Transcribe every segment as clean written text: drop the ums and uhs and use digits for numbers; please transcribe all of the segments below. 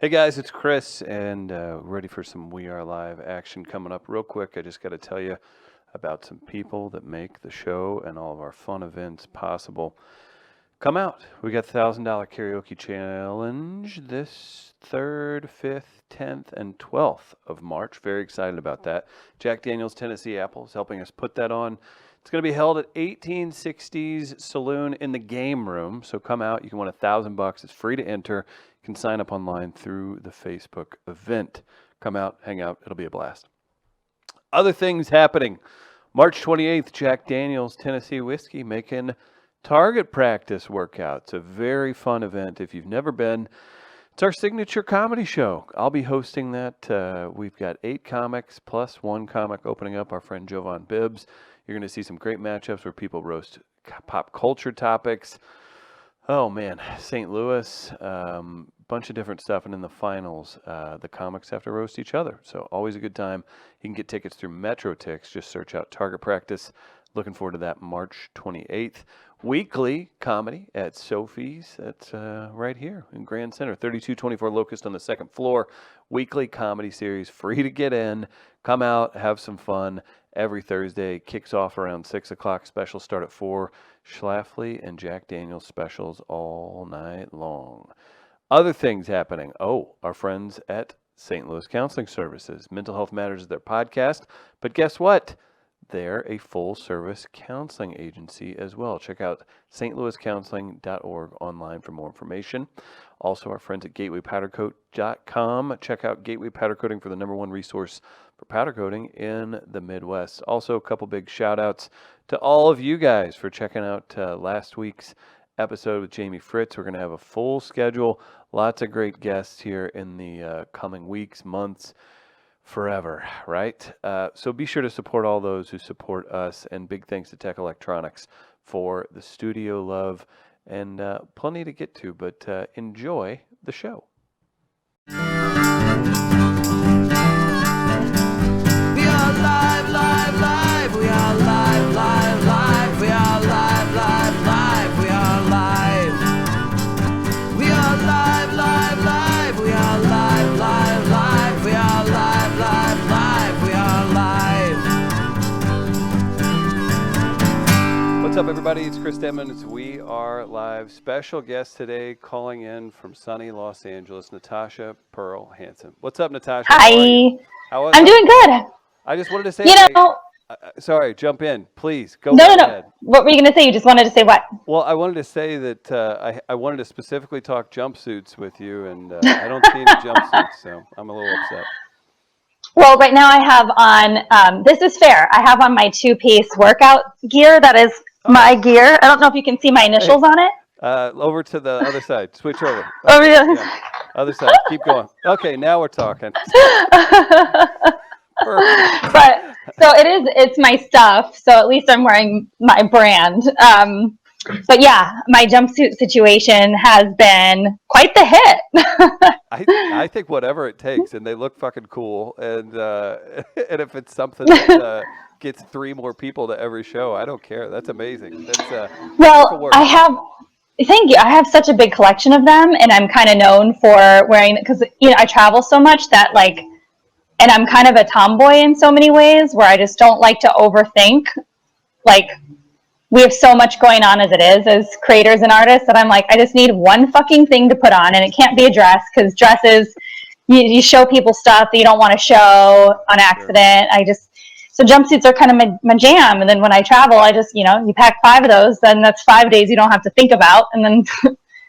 Hey guys, it's Chris, and ready for some We Are Live action coming up real quick. I just got to tell you about some people that make the show and all of our fun events possible. Come out. We got $1,000 karaoke challenge this 3rd, 5th, 10th, and 12th of March. Very excited about that. Jack Daniel's Tennessee Apple is helping us put that on. It's going to be held at 1860s Saloon in the game room. So come out. You can win $1,000. It's free to enter. You can sign up online through the Facebook event. Come out, hang out. It'll be a blast. Other things happening. March 28th, Jack Daniel's Tennessee Whiskey making target practice workouts. A very fun event. If you've never been, it's our signature comedy show. I'll be hosting that. We've got 8 comics plus 1 comic opening up, our friend Jovan Bibbs. You're going to see some great matchups where people roast pop culture topics. Oh man, St. Louis, bunch of different stuff, and in the finals, the comics have to roast each other. So always a good time. You can get tickets through Metro Tix. Just search out Target Practice. Looking forward to that March 28th. Weekly comedy at Sophie's. That's right here in Grand Center, 3224 Locust on the 2nd floor. Weekly comedy series, free to get in. Come out, have some fun. Every Thursday, kicks off around 6 o'clock. Specials start at 4. Schlafly and Jack Daniel's specials all night long. Other things happening. Oh, our friends at St. Louis Counseling Services. Mental Health Matters is their podcast. But guess what? They're a full-service counseling agency as well. Check out stlouiscounseling.org online for more information. Also, our friends at gatewaypowdercoat.com. Check out Gateway Powder Coating for the #1 resource for powder coating in the Midwest. Also, a couple big shout-outs to all of you guys for checking out last week's episode with Jamie Fritz. We're going to have a full schedule. Lots of great guests here in the coming weeks, months, forever, right? So be sure to support all those who support us, and big thanks to Tech Electronics for the studio love, and plenty to get to, but enjoy the show. We are live, live, live. We are live, live, live. We are live, live, live. We are live. We are live, live, live. We are live, live, live. We are live, live, live. We are live. What's up, everybody? It's Chris Denman. It's We Are Live. Special guest today calling in from sunny Los Angeles, Natasha Pearl Hansen. What's up, Natasha? Hi. I'm doing good. I just wanted to say, sorry, jump in, please. Go ahead. What were you going to say? You just wanted to say what? Well, I wanted to say that I wanted to specifically talk jumpsuits with you, and I don't see any jumpsuits, so I'm a little upset. Well, right now I have on, this is fair, I have on my 2-piece workout gear. That is my gear. I don't know if you can see my initials on it. Over to the other side. Switch over. Over the Yeah. Other side. Keep going. Okay, now we're talking. But so it's my stuff. So at least I'm wearing my brand. But yeah, my jumpsuit situation has been quite the hit. I think whatever it takes, and they look fucking cool. And if it's something that gets 3 more people to every show, I don't care. That's amazing. That's well, thank you. I have such a big collection of them, and I'm kind of known for wearing it because I travel so much that and I'm kind of a tomboy in so many ways where I just don't like to overthink. We have so much going on as it is as creators and artists that I'm like, I just need one fucking thing to put on, and it can't be a dress because dresses, you show people stuff that you don't want to show on accident. So jumpsuits are kind of my jam. And then when I travel, I just, you pack 5 of those, then that's 5 days you don't have to think about. And then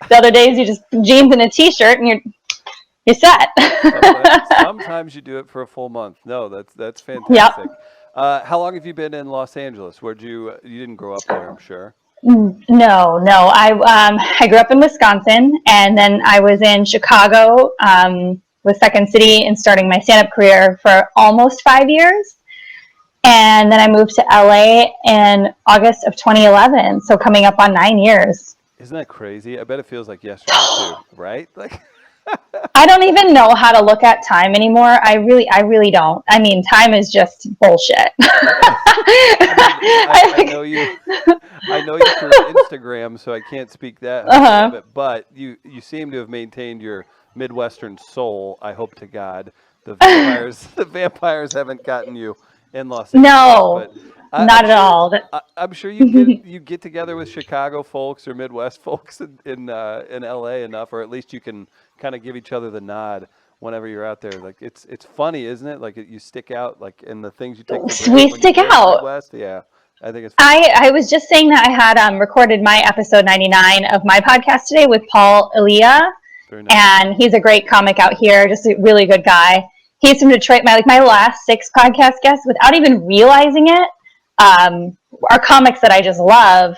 the other days you just jeans and a t-shirt and you're set. Sometimes you do it for a full month. No, that's fantastic. Yep. How long have you been in Los Angeles? You didn't grow up there, I'm sure. No. I grew up in Wisconsin, and then I was in Chicago with Second City and starting my stand-up career for almost 5 years. And then I moved to LA in August of 2011, so coming up on 9 years. Isn't that crazy? I bet it feels like yesterday too, right? I don't even know how to look at time anymore. I really don't. I mean, time is just bullshit. I mean, I know you. I know you through Instagram, so I can't speak that highly of Uh-huh. it. But you seem to have maintained your Midwestern soul. I hope to God the vampires the vampires haven't gotten you in Los Angeles. No, But I'm not at sure all. I'm sure you get together with Chicago folks or Midwest folks in LA enough, or at least you can kind of give each other the nod whenever you're out there. Like it's funny, isn't it? Like you stick out like in the things you take for We granted when you stick go to the out. Midwest. Yeah, I think it's funny. I was just saying that I had recorded my episode 99 of my podcast today with Paul Elia, Very nice. and he's a great comic out here, just a really good guy. He's from Detroit. My last 6 podcast guests, without even realizing it, are comics that I just love,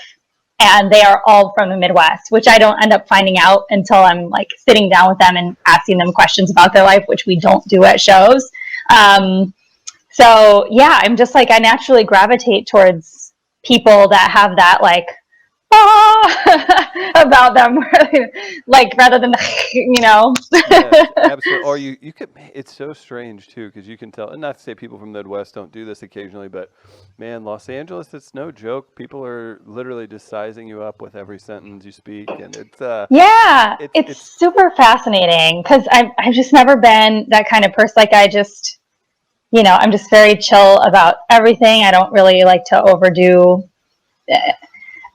and they are all from the Midwest, which I don't end up finding out until I'm like sitting down with them and asking them questions about their life, which we don't do at shows. Um, so yeah, I'm just like I naturally gravitate towards people that have that like about them, like rather than Yes, absolutely. Or you could. It's so strange too because you can tell. And not to say people from the Midwest don't do this occasionally, but man, Los Angeles, it's no joke. People are literally just sizing you up with every sentence you speak, and Yeah, it's it's super fascinating because I've just never been that kind of person. Like I just, I'm just very chill about everything. I don't really like to overdo.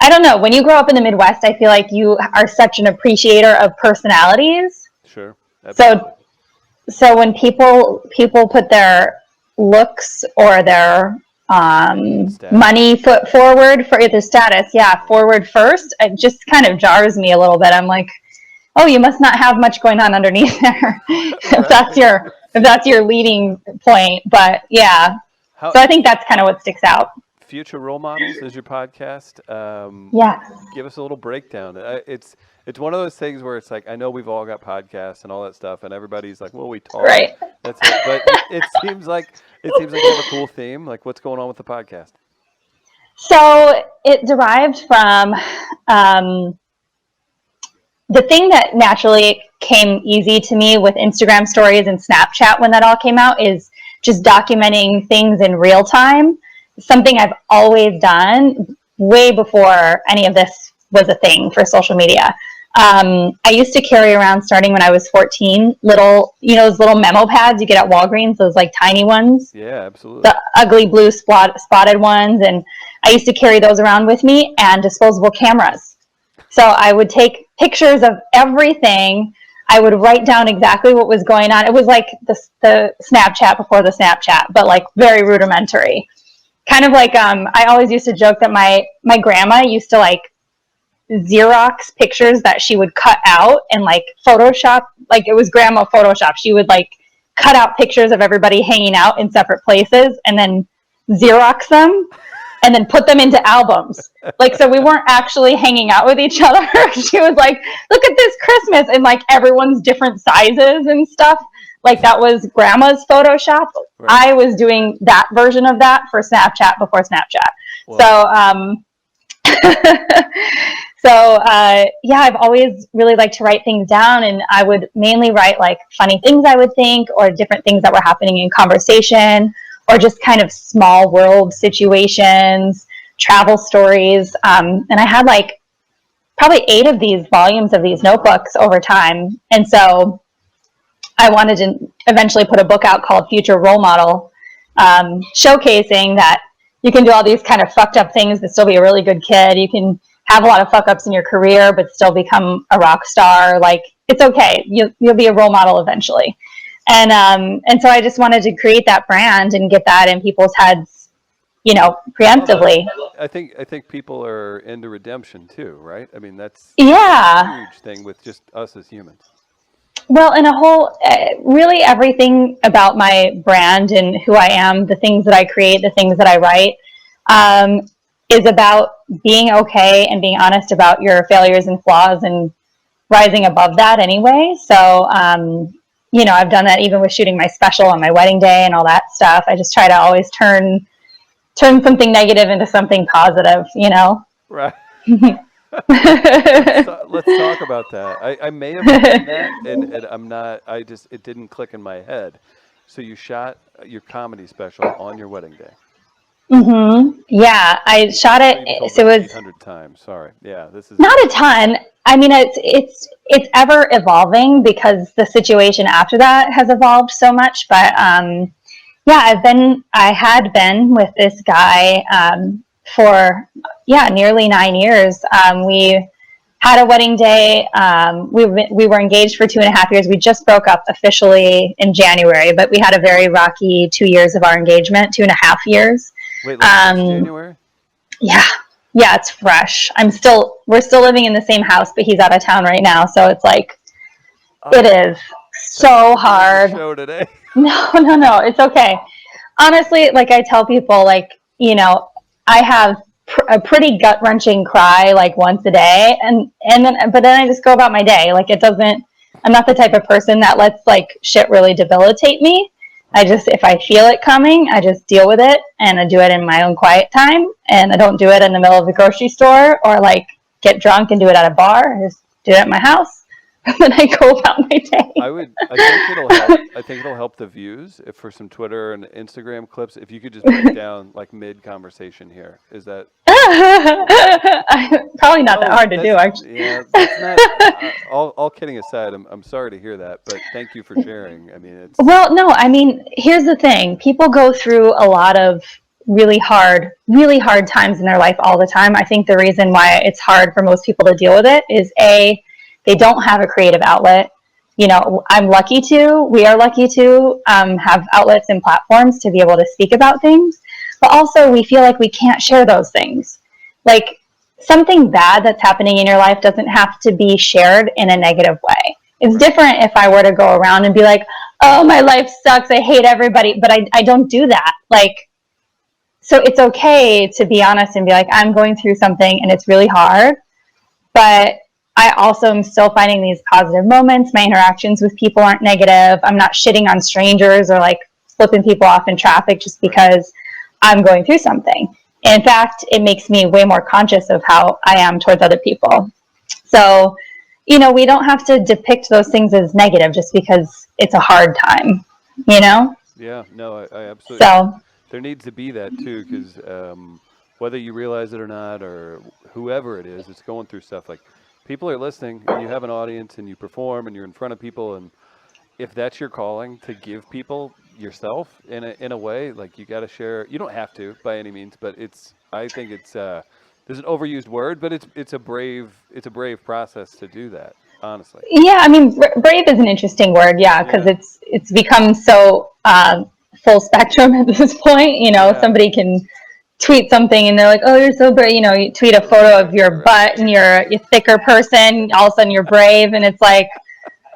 I don't know. When you grow up in the Midwest, I feel like you are such an appreciator of personalities. sure, absolutely. So so when people put their looks or their Status. money foot forward for the status, yeah, forward first, it just kind of jars me a little bit. I'm like, oh, you must not have much going on underneath there if that's Right. your leading point. But yeah, How so I think that's kind of what sticks out. Future Role Models is your podcast. Yeah, Give us a little breakdown. It's one of those things where it's like I know we've all got podcasts and all that stuff, and everybody's like, "Well, we talk." right. That's it. But it seems like you have a cool theme. Like, what's going on with the podcast? So it derived from um, the thing that naturally came easy to me with Instagram stories and Snapchat when that all came out is just documenting things in real time. Something I've always done way before any of this was a thing for social media. I used to carry around, starting when I was 14, those little memo pads you get at Walgreens, those like tiny ones, Yeah, absolutely. the ugly blue spotted ones. And I used to carry those around with me, and disposable cameras. So I would take pictures of everything. I would write down exactly what was going on. It was like the Snapchat before the Snapchat, but like very rudimentary. Kind of like I always used to joke that my grandma used to like Xerox pictures that she would cut out and like Photoshop, like it was grandma Photoshop. She would like cut out pictures of everybody hanging out in separate places and then Xerox them and then put them into albums. Like, so we weren't actually hanging out with each other. She was like, look at this Christmas, and like everyone's different sizes and stuff. Like that was grandma's Photoshop. Right. I was doing that version of that for Snapchat before Snapchat. Well, So, yeah, I've always really liked to write things down, and I would mainly write like funny things I would think, or different things that were happening in conversation, or just kind of small world situations, travel stories. And I had like probably 8 of these volumes of these notebooks over time. And so I wanted to eventually put a book out called Future Role Model, showcasing that you can do all these kind of fucked up things but still be a really good kid. You can have a lot of fuck ups in your career but still become a rock star. Like, it's okay. You'll be a role model eventually. And so I just wanted to create that brand and get that in people's heads, I love that. preemptively. I think people are into redemption too, right? I mean, that's a Yeah. huge thing with just us as humans. Well, in a whole, really everything about my brand and who I am, the things that I create, the things that I write, um, is about being okay and being honest about your failures and flaws and rising above that anyway. So, I've done that even with shooting my special on my wedding day and all that stuff. I just try to always turn something negative into something positive. Right. Let's talk about that. I may have seen that, and I'm not. It didn't click in my head. So you shot your comedy special on your wedding day. Yeah, I shot I it. know you've told So this it was 800 times. Sorry. Yeah, this is. not a ton. I mean, it's ever evolving because the situation after that has evolved so much. But yeah, I had been with this guy for nearly 9 years. We had a wedding day. We were engaged for 2.5 years. We just broke up officially in January, but we had a very rocky 2 years of our engagement, 2.5 years. Wait, like this Um, January? yeah, yeah, it's fresh. We're still living in the same house, but he's out of town right now, so it's like it Oh, is thanks so for doing the hard. show today. No, no, no, it's okay. Honestly, like I tell people, like I have a pretty gut wrenching cry like once a day, but then I just go about my day. Like it doesn't. I'm not the type of person that lets like shit really debilitate me. If I feel it coming, I just deal with it and I do it in my own quiet time. And I don't do it in the middle of the grocery store or like get drunk and do it at a bar. I just do it at my house. And then I go about my day. I think it'll help. I think it'll help the views if for some Twitter and Instagram clips. If you could just break down like mid conversation here, is that Probably not that no? hard to do, actually. Yeah. That's not. All kidding aside, I'm sorry to hear that, but thank you for sharing. I mean, it's Well, no, I mean, here's the thing. People go through a lot of really hard times in their life all the time. I think the reason why it's hard for most people to deal with it is they don't have a creative outlet. We are lucky to have outlets and platforms to be able to speak about things, but also we feel like we can't share those things. Like something bad that's happening in your life doesn't have to be shared in a negative way. It's different if I were to go around and be like, oh, my life sucks, I hate everybody, but I don't do that. Like, so it's okay to be honest and be like, I'm going through something and it's really hard, but I also am still finding these positive moments. My interactions with people aren't negative. I'm not shitting on strangers or like flipping people off in traffic just because I'm going through something. In fact, it makes me way more conscious of how I am towards other people. So, we don't have to depict those things as negative just because it's a hard time, you know? yeah. No, I absolutely. So, There needs to be that too, because whether you realize it or not, or whoever it is, it's going through stuff. Like people are listening, and you have an audience, and you perform, and you're in front of people, and if that's your calling to give people yourself in a way, like you got to share. You don't have to by any means, but I think it's there's an overused word, but it's a brave process to do that. Honestly. yeah, I mean, brave is an interesting word, yeah, because Yeah. it's become so full spectrum at this point. Yeah. Somebody can tweet something and they're like, "Oh, you're so brave." You tweet a photo of your Right. butt and you're a thicker person. All of a sudden, you're brave, and it's like,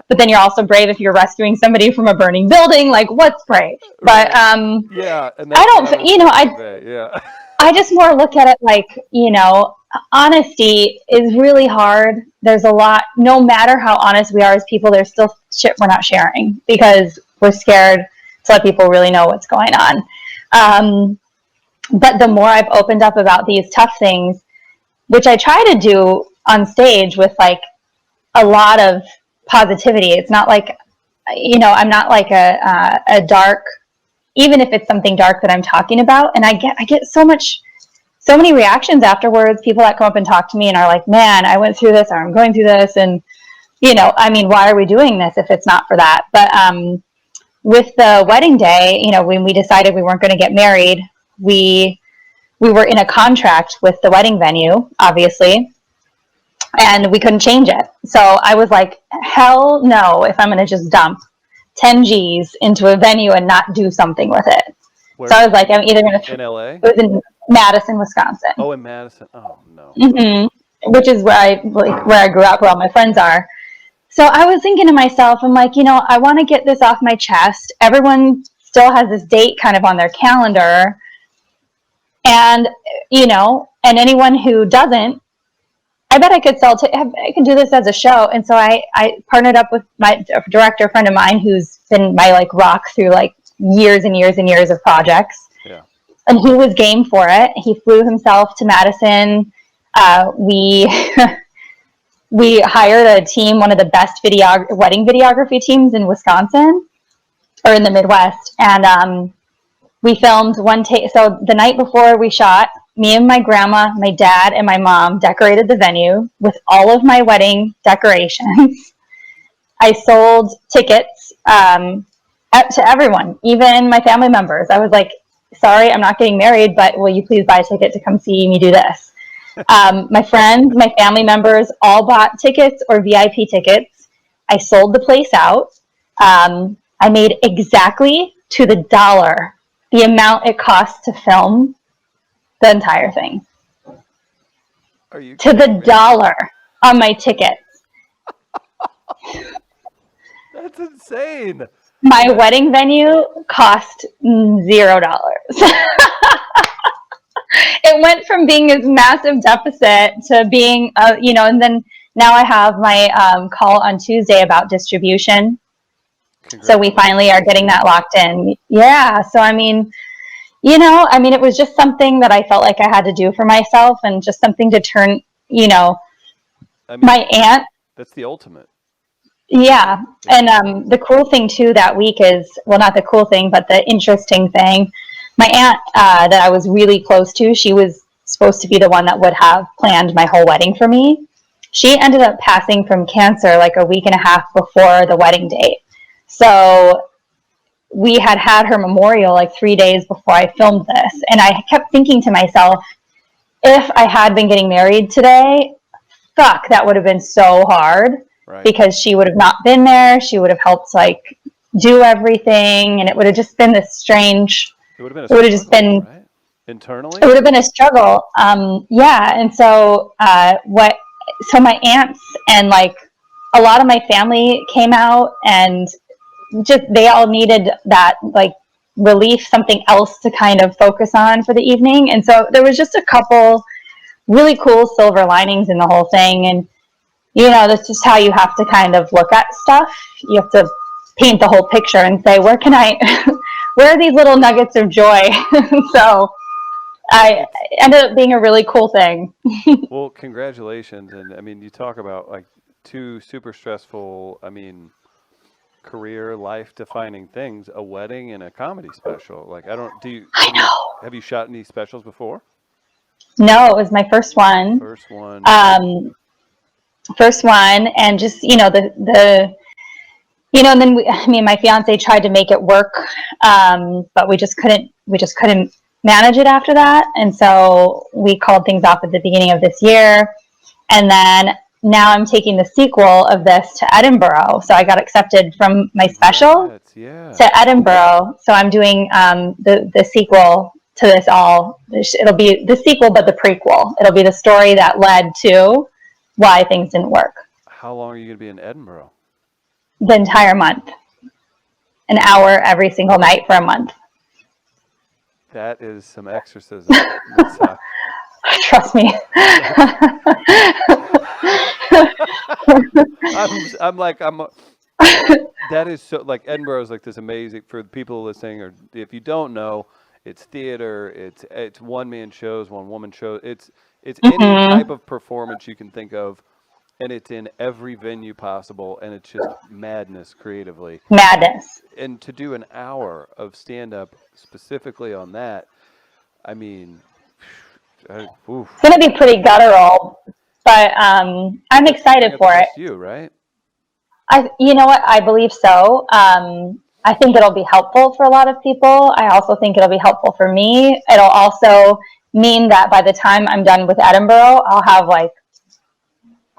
but then you're also brave if you're rescuing somebody from a burning building. Like, what's brave? But Right. Yeah, and I that's what I don't, was trying to I convey. Yeah. I just more look at it like, honesty is really hard. There's a lot, no matter how honest we are as people, there's still shit we're not sharing because we're scared to let people really know what's going on. But the more I've opened up about these tough things, which I try to do on stage with like a lot of positivity, it's not like, I'm not like a dark, even if it's something dark that I'm talking about. And I get so many reactions afterwards, people that come up and talk to me and are like, man, I went through this, or I'm going through this. And, I mean, why are we doing this if it's not for that? But with the wedding day, when we decided we weren't going to get married, we were in a contract with the wedding venue, obviously, and we couldn't change it. So I was like, hell no, if I'm going to just dump 10 G's into a venue and not do something with it. Where So I was like, I'm either going to. in LA? It was in Madison, Wisconsin. Oh, in Madison. Oh no. Which is where I grew up, where all my friends are. So I was thinking to myself, I'm like, I want to get this off my chest. Everyone still has this date kind of on their calendar. And, and anyone who doesn't, I bet I could I could do this as a show. And so I partnered up with my director friend of mine, who's been my like rock through like years and years and years of projects. Yeah. And he was game for it. He flew himself to Madison. We we hired a team, one of the best wedding videography teams in Wisconsin or in the Midwest, and we filmed one take. So the night before we shot, me and my grandma, my dad, and my mom decorated the venue with all of my wedding decorations. I sold tickets to everyone, even my family members. I was like, sorry, I'm not getting married, but will you please buy a ticket to come see me do this? My friends, my family members all bought tickets or VIP tickets. I sold the place out. I made exactly to the dollar the amount it cost to film the entire thing. Are you To the dollar on my tickets. That's insane. My wedding venue cost $0. It went from being this massive deficit to being, and then now I have my call on Tuesday about distribution. So we finally are getting that locked in. Yeah. So, it was just something that I felt like I had to do for myself and just something to turn, my aunt. That's the ultimate. Yeah. And the cool thing too that week is, well, not the cool thing, but the interesting thing, my aunt that I was really close to, she was supposed to be the one that would have planned my whole wedding for me. She ended up passing from cancer like a week and a half before the wedding date. So we had her memorial like 3 days before I filmed this. And I kept thinking to myself, if I had been getting married today, that would have been so hard. Right. Because she would have not been there. She would have helped do everything. And it would have just been this strange. It would have just been right? Internally. It would have been a struggle. Yeah. And so so my aunts and a lot of my family came out, and just they all needed that relief, something else to kind of focus on for the evening. And so there was just a couple really cool silver linings in the whole thing. And that's just how you have to kind of look at stuff. You have to paint the whole picture and say, where are these little nuggets of joy? So I ended up being a really cool thing. Well, congratulations. And you talk about two super stressful, career life defining things, a wedding and a comedy special. Have you shot any specials before? No, it was my first one. First one, and just and then my fiance tried to make it work, but we just couldn't manage it after that, and so we called things off at the beginning of this year. And then now I'm taking the sequel of this to Edinburgh, so I got accepted from my special to Edinburgh, so I'm doing the sequel to this all. It'll be the sequel, but the prequel. It'll be the story that led to why things didn't work. How long are you going to be in Edinburgh? The entire month. An hour every single night for a month. That is some exorcism. Trust me. That is so, Edinburgh is this amazing, for people listening, or if you don't know, it's theater, it's one-man shows, one-woman shows, it's any type of performance you can think of, and it's in every venue possible, and it's just madness creatively. Madness. And to do an hour of stand-up specifically on that, it's going to be pretty guttural, but I'm excited for it. You, right? You know what? I believe so. I think it'll be helpful for a lot of people. I also think it'll be helpful for me. It'll also mean that by the time I'm done with Edinburgh, I'll have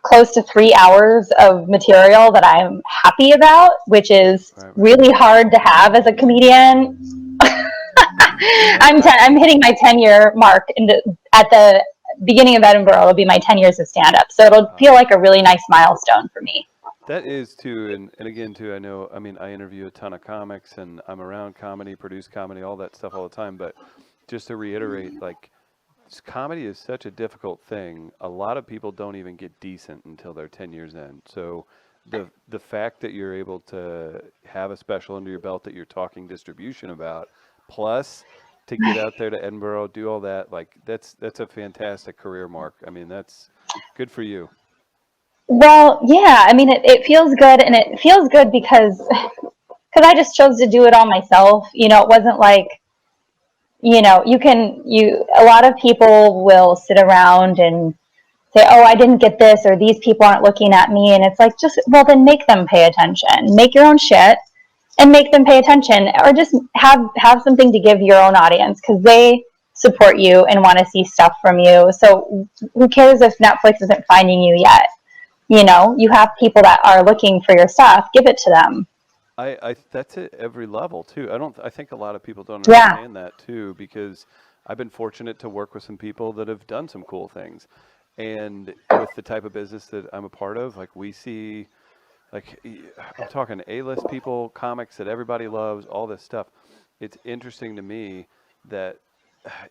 close to 3 hours of material that I'm happy about, which is really hard to have as a comedian. I'm hitting my 10-year mark at the beginning of Edinburgh. It'll be my 10 years of stand-up, so it'll feel like a really nice milestone for me. That is too, and again too, I know, I interview a ton of comics, and I'm around comedy, produce comedy, all that stuff all the time, but just to reiterate, comedy is such a difficult thing. A lot of people don't even get decent until they're 10 years in. So the fact that you're able to have a special under your belt that you're talking distribution about, plus to get out there to Edinburgh, do all that. Like that's a fantastic career, Mark. I mean, that's good for you. Well, yeah, I mean, it feels good, and it feels good because I just chose to do it all myself. It wasn't like, a lot of people will sit around and say, oh, I didn't get this, or these people aren't looking at me. And it's like, just, well, then make them pay attention. Make your own shit and make them pay attention, or just have something to give your own audience, because they support you and want to see stuff from you. So who cares if Netflix isn't finding you yet? You have people that are looking for your stuff, give it to them. I that's at every level too. I think a lot of people don't Yeah. understand that too, because I've been fortunate to work with some people that have done some cool things. And with the type of business that I'm a part of, like we see, like I'm talking A-list people, comics that everybody loves, all this stuff. It's interesting to me that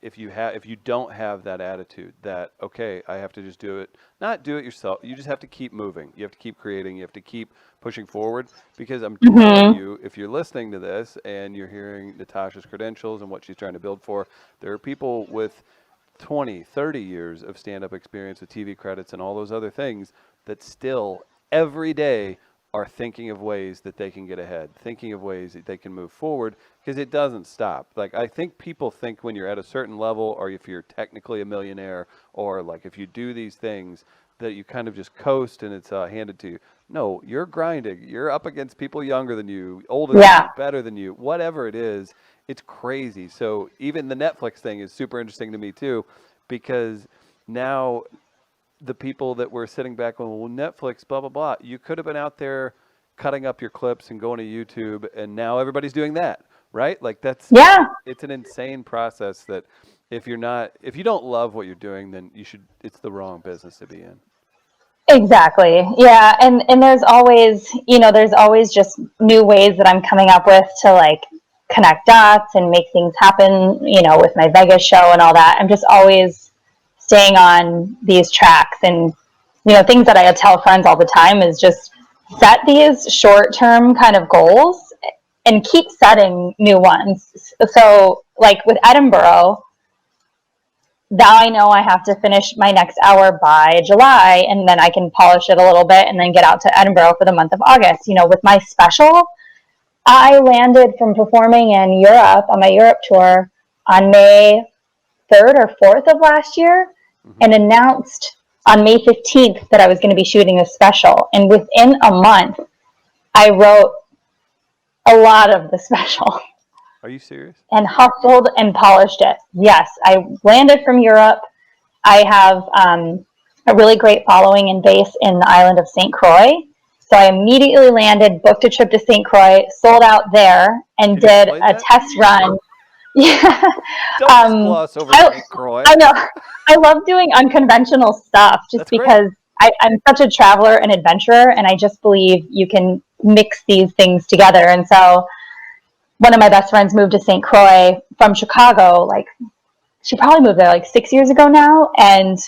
if you don't have that attitude that, okay, I have to just do it, not do it yourself. You just have to keep moving. You have to keep creating. You have to keep pushing forward, because I'm telling you, if you're listening to this and you're hearing Natasha's credentials and what she's trying to build for, there are people with 20, 30 years of stand-up experience with TV credits and all those other things that still every day are thinking of ways that they can get ahead, thinking of ways that they can move forward, because it doesn't stop. Like, I think people think when you're at a certain level, or if you're technically a millionaire, or like if you do these things, that you kind of just coast and it's handed to you. No, you're grinding. You're up against people younger than you, older than you, better than you, whatever it is. It's crazy. So even the Netflix thing is super interesting to me too, because now the people that were sitting back going, well, Netflix, blah, blah, blah. You could have been out there cutting up your clips and going to YouTube, and now everybody's doing that, right? Like it's an insane process that if you don't love what you're doing, then it's the wrong business to be in. Exactly. Yeah. And there's always just new ways that I'm coming up with to like connect dots and make things happen, with my Vegas show and all that. I'm just always staying on these tracks, and things that I tell friends all the time is just set these short-term kind of goals and keep setting new ones. So like with Edinburgh, now I know I have to finish my next hour by July, and then I can polish it a little bit and then get out to Edinburgh for the month of August. With my special, I landed from performing in Europe on my Europe tour on May 3rd or 4th of last year, and announced on May 15th that I was going to be shooting a special. And within a month, I wrote a lot of the special. Are you serious? And hustled and polished it. Yes, I landed from Europe. I have a really great following and base in the island of St. Croix. So I immediately landed, booked a trip to St. Croix, sold out there, and did a test run. Yeah. Don't gloss over St. Croix. I know. I love doing unconventional stuff just because I'm such a traveler and adventurer, and I just believe you can mix these things together. And so one of my best friends moved to St. Croix from Chicago. Like, she probably moved there like 6 years ago now, and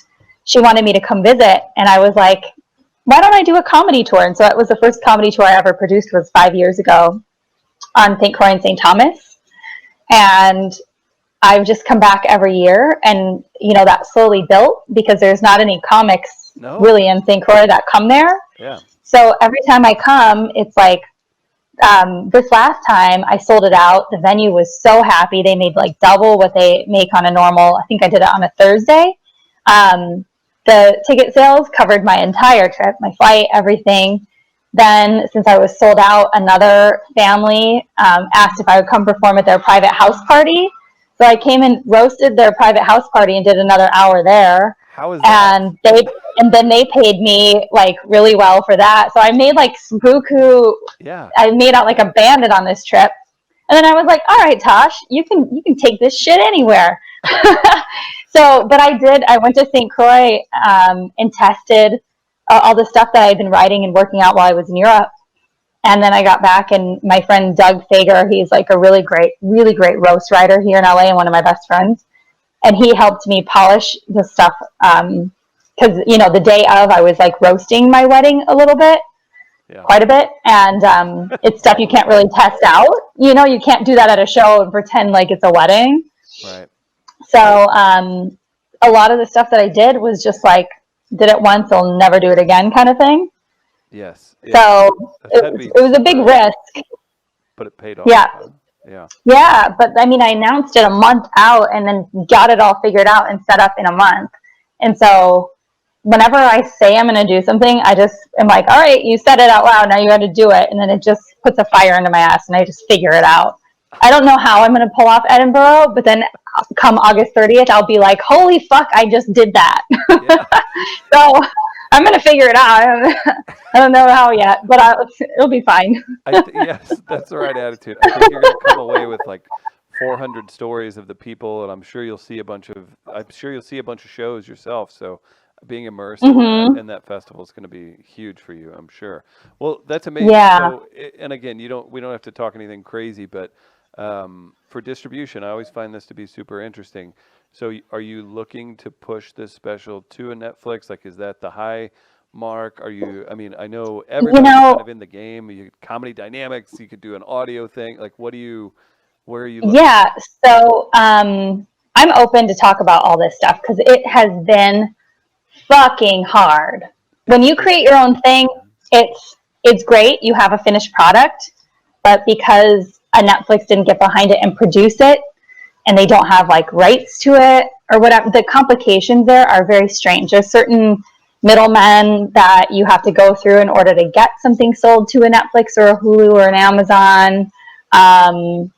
she wanted me to come visit. And I was like, why don't I do a comedy tour? And so it was the first comedy tour I ever produced, was 5 years ago on St. Croix and St. Thomas. And I've just come back every year, and that slowly built, because there's not any comics really in St. Croix that come there. Yeah. So every time I come, it's like, this last time I sold it out. The venue was so happy. They made like double what they make on a normal. I think I did it on a Thursday. The ticket sales covered my entire trip, my flight, everything. Then, since I was sold out, another family asked if I would come perform at their private house party. So I came and roasted their private house party and did another hour there. How is that? And then they paid me like really well for that. So I made like buku. Yeah. I made out like a bandit on this trip. And then I was like, all right, Tosh, you can take this shit anywhere. But I went to St. Croix and tested all the stuff that I had been writing and working out while I was in Europe. And then I got back, and my friend Doug Fager, he's like a really great roast writer here in LA and one of my best friends. And he helped me polish the stuff because, the day of, I was like roasting my wedding a little bit, quite a bit. And it's stuff you can't really test out. You can't do that at a show and pretend like it's a wedding. Right. So a lot of the stuff that I did was just like, did it once, I'll never do it again kind of thing. Yes. So That'd it was a big risk. But it paid off. Yeah. Huh? Yeah. Yeah. But I mean, I announced it a month out and then got it all figured out and set up in a month. And so whenever I say I'm going to do something, I just am like, all right, you said it out loud. Now you got to do it. And then it just puts a fire into my ass and I just figure it out. I don't know how I'm going to pull off Edinburgh, but then come August 30th, I'll be like, holy fuck, I just did that. Yeah. So I'm going to figure it out. I don't know how yet, but it'll be fine. Yes, that's the right attitude. I think you're going to come away with like 400 stories of the people, and I'm sure you'll see a bunch of shows yourself. So being immersed in that festival is going to be huge for you, I'm sure. Well, that's amazing. Yeah. So, and again, we don't have to talk anything crazy, but for distribution, I always find this to be super interesting. So are you looking to push this special to a Netflix? Like, is that the high mark? I know everybody's kind of in the game. You comedy dynamics, you could do an audio thing. Like, where are you looking? Yeah. So I'm open to talk about all this stuff because it has been fucking hard. When you create your own thing, it's great. You have a finished product, but because a Netflix didn't get behind it and produce it, and they don't have like rights to it or whatever, the complications there are very strange. There's certain middlemen that you have to go through in order to get something sold to a Netflix or a Hulu or an Amazon. And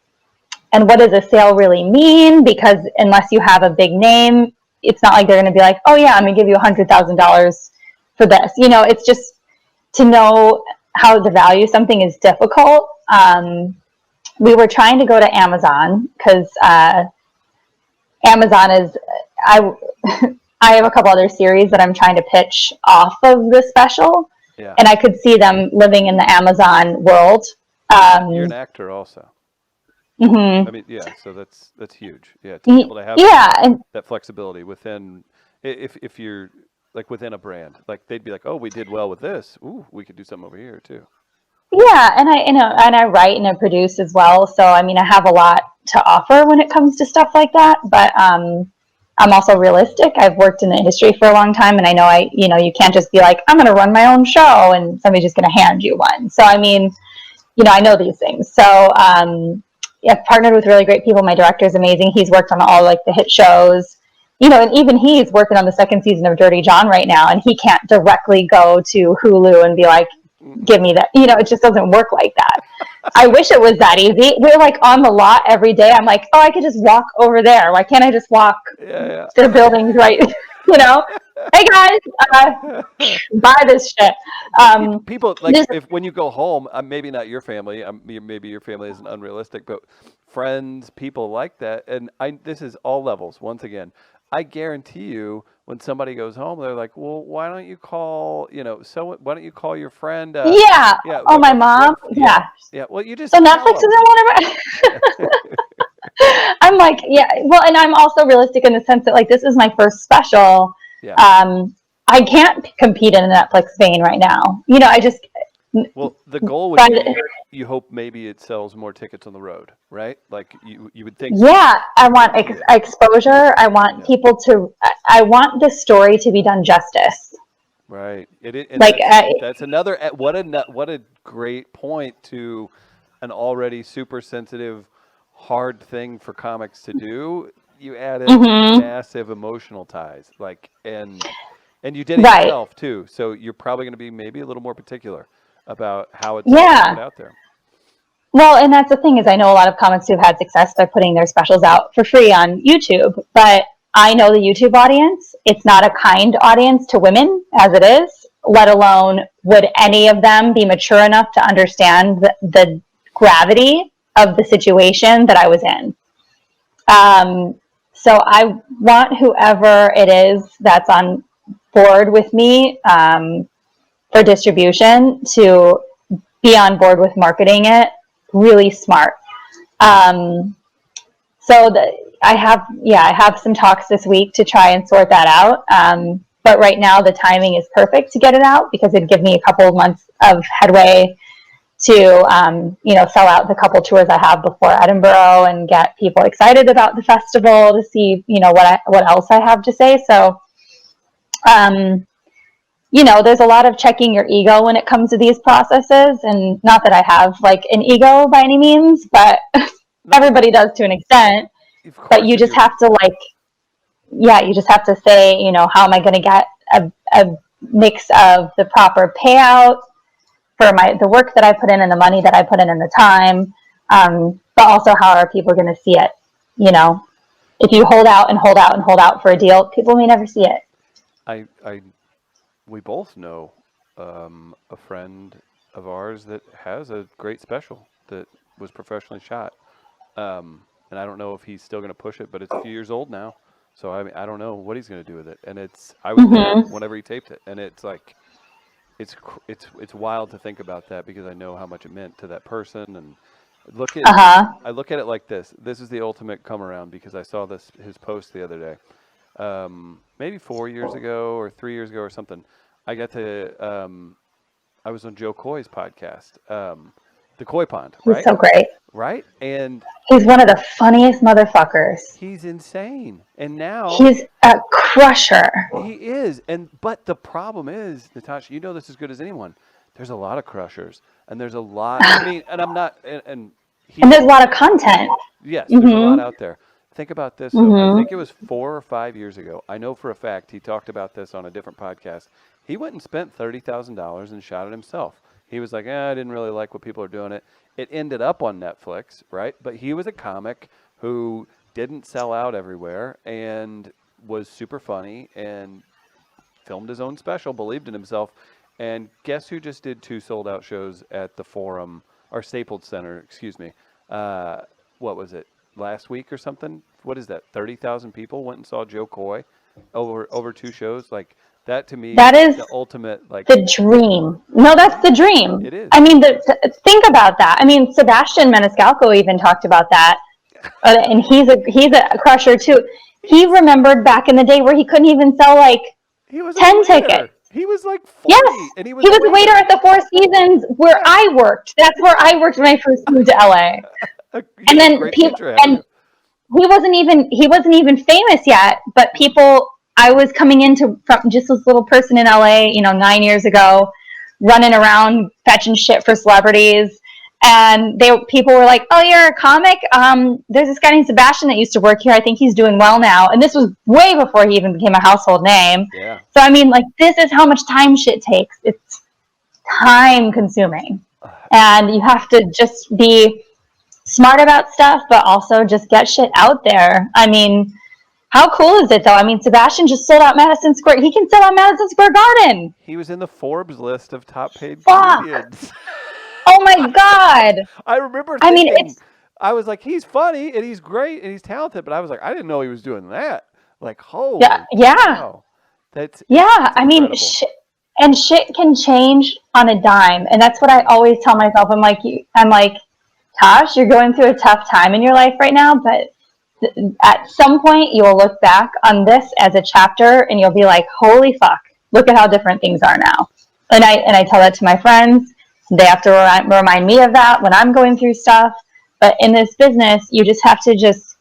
what does a sale really mean? Because unless you have a big name, it's not like they're going to be like, oh yeah, I'm going to give you $100,000 for this. It's just to know how to value something is difficult. We were trying to go to Amazon because Amazon is, I have a couple other series that I'm trying to pitch off of the special. Yeah. And I could see them living in the Amazon world. You're an actor also. Mm-hmm. I mean, yeah, so that's huge. Yeah, to be able to have that flexibility within, if you're like within a brand, like they'd be like, oh, we did well with this. Ooh, we could do something over here too. Yeah, and I write and I produce as well. So I mean, I have a lot to offer when it comes to stuff like that. But I'm also realistic. I've worked in the industry for a long time, and I know you can't just be like, I'm going to run my own show, and somebody's just going to hand you one. So I mean, I know these things. So I've partnered with really great people. My director is amazing. He's worked on all like the hit shows. And even he's working on the second season of Dirty John right now, and he can't directly go to Hulu and be like, give me that. It just doesn't work like that. I wish it was that easy. We're like on the lot every day. I'm like, oh, I could just walk over there. Why can't I just walk to the buildings right? Hey guys, buy this shit. People like when you go home, maybe not your family. Maybe your family isn't unrealistic, but friends, people like that. And this is all levels. Once again, I guarantee you, when somebody goes home, they're like, "Well, why don't you call? Why don't you call your friend?" Yeah. Oh, my mom. Yeah. Yeah. Well, you just so Netflix isn't one of my. I'm like, yeah. Well, and I'm also realistic in the sense that like this is my first special. Yeah. I can't compete in a Netflix vein right now. I just. Well, the goal would be you hope maybe it sells more tickets on the road, right? Like you would think. Yeah, I want exposure. I want people to. I want the story to be done justice. Right. That's another. What a great point to an already super sensitive, hard thing for comics to do. You added massive emotional ties, and you did it yourself too. So you're probably going to be maybe a little more particular about how it's out there. Well, and that's the thing is I know a lot of comics who've had success by putting their specials out for free on YouTube, but I know the YouTube audience. It's not a kind audience to women as it is, let alone would any of them be mature enough to understand the gravity of the situation that I was in. So I want whoever it is that's on board with me for distribution to be on board with marketing it really smart. So I have some talks this week to try and sort that out. But right now the timing is perfect to get it out because it'd give me a couple of months of headway to sell out the couple tours I have before Edinburgh and get people excited about the festival to see what else I have to say. So there's a lot of checking your ego when it comes to these processes, and not that I have like an ego by any means, but everybody does to an extent. But you just have to you just have to say, how am I going to get a mix of the proper payout for the work that I put in and the money that I put in and the time, but also how are people going to see it? If you hold out and hold out and hold out for a deal, people may never see it. We both know a friend of ours that has a great special that was professionally shot, and I don't know if he's still going to push it, but it's a few years old now, so I don't know what he's going to do with it. And I was there whenever he taped it, and it's like it's wild to think about that, because I know how much it meant to that person. And I look at it like this. This is the ultimate come around, because I saw his post the other day. Maybe 4 years ago or 3 years ago or something. I was on Joe Coy's podcast, The Koi Pond, right? He's so great. Right? And he's one of the funniest motherfuckers. He's insane. And now he's a crusher. He is. But the problem is, Natasha, you know this as good as anyone. There's a lot of crushers, and there's a lot. And I'm not. And there's a lot of content. Yes, there's a lot out there. Think about this. I think it was 4 or 5 years ago. I know for a fact he talked about this on a different podcast. He went and spent $30,000 and shot it himself. He was like, I didn't really like what people are doing. It ended up on Netflix, right? But he was a comic who didn't sell out everywhere and was super funny and filmed his own special, believed in himself. And guess who just did 2 sold-out shows at the Forum, or Staples Center, excuse me. What was it, last week or something? What is that, 30,000 people went and saw Joe Coy over 2 shows? Like, that to me is the ultimate, like, the dream. No, that's the dream. It is. I mean, think about that. I mean, Sebastian Maniscalco even talked about that, and he's a crusher too. He remembered back in the day where he couldn't even sell 10 tickets. He was like 40, yes, and he was a waiter at the Four Seasons where I worked. That's where I worked when I first moved to LA. And then he wasn't even famous yet, but people. I was coming from just this little person in LA, 9 years ago, running around fetching shit for celebrities, and people were like, "Oh, you're a comic? There's this guy named Sebastian that used to work here. I think he's doing well now." And this was way before he even became a household name. Yeah. So I mean, this is how much time shit takes. It's time consuming, and you have to just be smart about stuff, but also just get shit out there. I mean, how cool is it, though? I mean, Sebastian just sold out Madison Square. He can sell out Madison Square Garden. He was in the Forbes list of top paid comedians. Oh, my God. I remember thinking, I was like, he's funny, and he's great, and he's talented, but I was like, I didn't know he was doing that. Like, holy wow. That's I mean, shit can change on a dime, and that's what I always tell myself. I'm like, Tosh, you're going through a tough time in your life right now, but at some point you will look back on this as a chapter and you'll be like, holy fuck, look at how different things are now. And I tell that to my friends. They have to remind me of that when I'm going through stuff. But in this business, you just have to just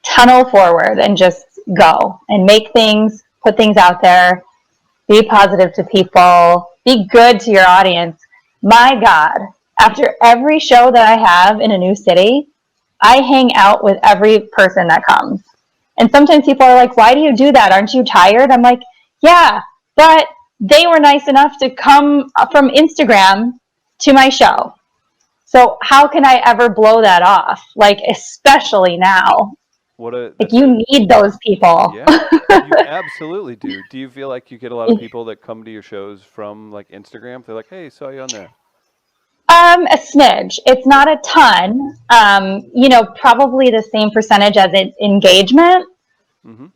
tunnel forward and just go and make things, put things out there, be positive to people, be good to your audience. My God, after every show that I have in a new city, I hang out with every person that comes. And sometimes people are like, why do you do that? Aren't you tired? I'm like, yeah, but they were nice enough to come from Instagram to my show. So how can I ever blow that off? Especially now. You need those people. Yeah, you absolutely do. Do you feel like you get a lot of people that come to your shows from Instagram? They're like, hey, saw you on there. A smidge. It's not a ton. Probably the same percentage as engagement. Mm-hmm.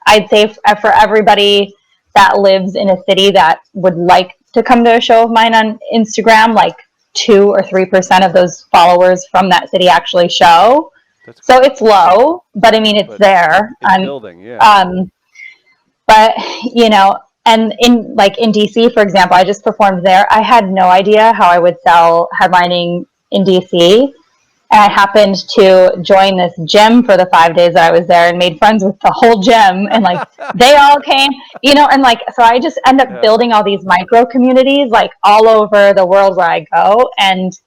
I'd say for everybody that lives in a city that would like to come to a show of mine on Instagram, 2 or 3% of those followers from that city actually show. So it's low, but I mean, it's there. It's building, yeah. But, And in DC, for example, I just performed there. I had no idea how I would sell headlining in DC. And I happened to join this gym for the 5 days that I was there and made friends with the whole gym. And like, they all came, and like, so I just end up building all these micro communities, like all over the world where I go. And